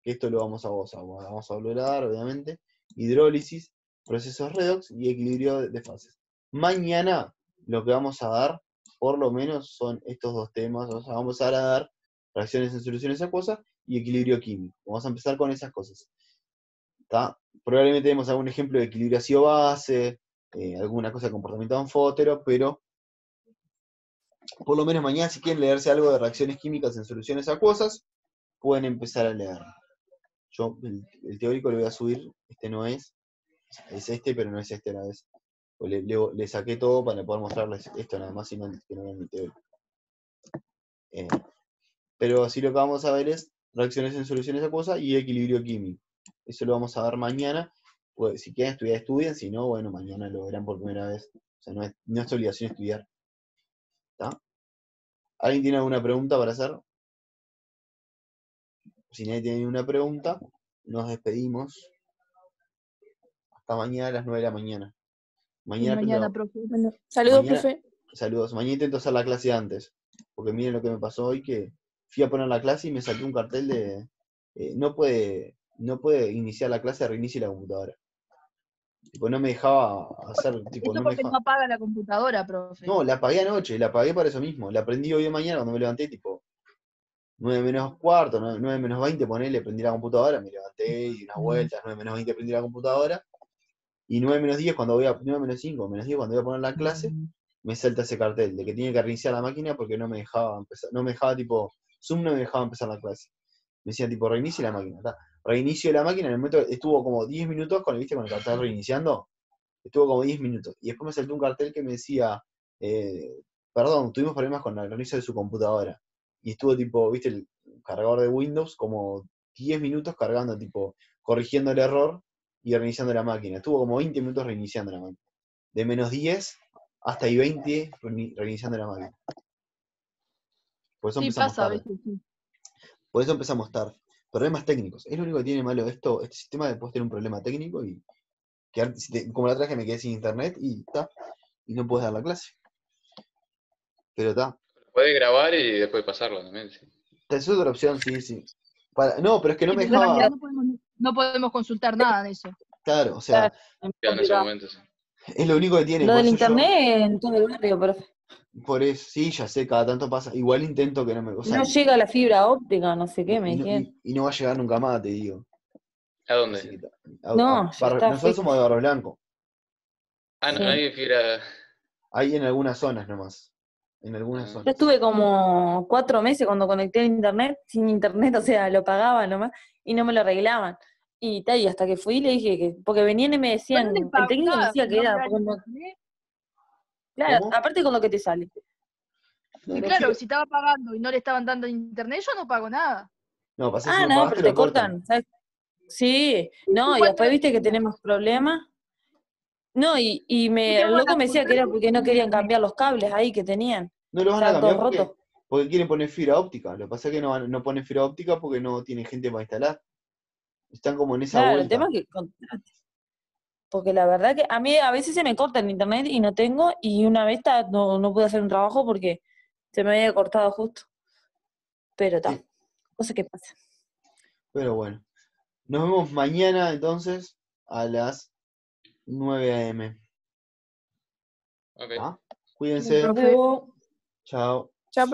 que esto lo vamos a volver a dar, obviamente, hidrólisis, procesos redox y equilibrio de fases. Mañana lo que vamos a dar, por lo menos, son estos dos temas. O sea, vamos a dar reacciones en soluciones acuosas y equilibrio químico. Vamos a empezar con esas cosas. ¿Tá? Probablemente tenemos algún ejemplo de equilibrio ácido-base, alguna cosa de comportamiento anfótero, pero por lo menos mañana, si quieren leerse algo de reacciones químicas en soluciones acuosas, pueden empezar a leer. Yo el teórico lo voy a subir, este no es este, pero no es este a la vez. Le saqué todo para poder mostrarles esto nada más, y no, que no vean mi teórico. Pero así lo que vamos a ver es reacciones en soluciones acuosas y equilibrio químico. Eso lo vamos a ver mañana. Pues, si quieren estudiar, estudien, si no, bueno, mañana lo verán por primera vez. O sea, no es obligación estudiar. ¿Está? ¿Alguien tiene alguna pregunta para hacer? Si nadie tiene ninguna pregunta, nos despedimos. Hasta mañana a las 9 de la mañana. Mañana, profe. Bueno, saludos, Mañana- profe. Saludos. Mañana intento hacer la clase antes. Porque miren lo que me pasó hoy, que fui a poner la clase y me saqué un cartel de no puede iniciar la clase, reinicie la computadora. Tipo, no me dejaba hacer, tipo, Eso no me porque no dejaba. apaga la computadora, profe. No, la apagué anoche, la apagué para eso mismo. La prendí hoy de mañana cuando me levanté, tipo 9 menos cuarto, 9 menos 20, ponele, prendí la computadora, me levanté y di unas vueltas, 9 menos 20 prendí la computadora, y 9 menos 10 9 menos 5, menos 10 cuando voy a poner la clase, me salta ese cartel de que tiene que reiniciar la máquina porque no me dejaba empezar, no me dejaba tipo, Zoom no me dejaba empezar la clase. Me decía tipo, reinicie la máquina, ¿tá? Reinicio de la máquina, en el momento estuvo como 10 minutos con el cartel reiniciando, estuvo como 10 minutos, y después me saltó un cartel que me decía, perdón, tuvimos problemas con el reinicio de su computadora, y estuvo tipo, viste, el cargador de Windows, como 10 minutos cargando, tipo, corrigiendo el error y reiniciando la máquina. Estuvo como 20 minutos reiniciando la máquina. De menos 10 hasta y 20 reiniciando la máquina. Por eso Sí, empezamos pasa a tarde. veces, sí. Por eso empezamos tarde. Problemas técnicos. Es lo único que tiene malo este sistema, de después tener un problema técnico y como la otra vez que me quedé sin internet y no puedes dar la clase. Pero está. Puedes grabar y después pasarlo también, sí. Es otra opción, sí. No, pero es que no me Sí, porque en realidad dejaba. no podemos consultar nada de eso. Claro, o sea, Claro, es Claro, en ese complicado. momento, sí. es lo único que tiene. Lo Por del eso yo, internet en todo el barrio, profe. por eso, sí, ya sé, cada tanto pasa. Igual intento que no me. O sea, No llega la fibra óptica, no sé qué, me y no, dijeron. y no va a llegar nunca más, te digo. ¿A dónde? Así que, No, ya está, nosotros fue. somos de Barro Blanco. Ah, no, Sí. no hay fibra. Hay en algunas zonas nomás. En algunas Ah. Yo zonas. estuve como 4 meses cuando conecté a internet, sin internet, o sea, lo pagaba nomás, y no me lo arreglaban. Y tal, y hasta que fui le dije que, porque venían y me Pero no decían, le el técnico me pagás, decía si que no me era, da el porque internet. claro, ¿Cómo? aparte con lo que te sale. No, Y no, claro, si estaba pagando y no le estaban dando internet, yo no pago nada. no, pasa que si Ah, no no, pagaste pero lo te cortan. cortan, ¿sabes? Sí, ¿Y no, y cuánto después era viste que el tenemos problemas. No, y ¿Y el qué van loco a me decía que era cortar porque no el querían internet? cambiar los cables ahí que tenían. No los van a Estaban todos cambiar porque, rotos. porque quieren poner fibra óptica. Lo que pasa es que no ponen fibra óptica porque no tienen gente para instalar. Están como en esa Claro, el tema vuelta. es que porque la verdad que a mí a veces se me corta el internet y no tengo, y una vez no pude hacer un trabajo porque se me había cortado justo. Pero Sí, está, cosas que pasan. pero bueno. Nos vemos mañana entonces a las 9 a.m. Ok. ¿Tá? Nos Cuídense. vemos. Chao. Chao,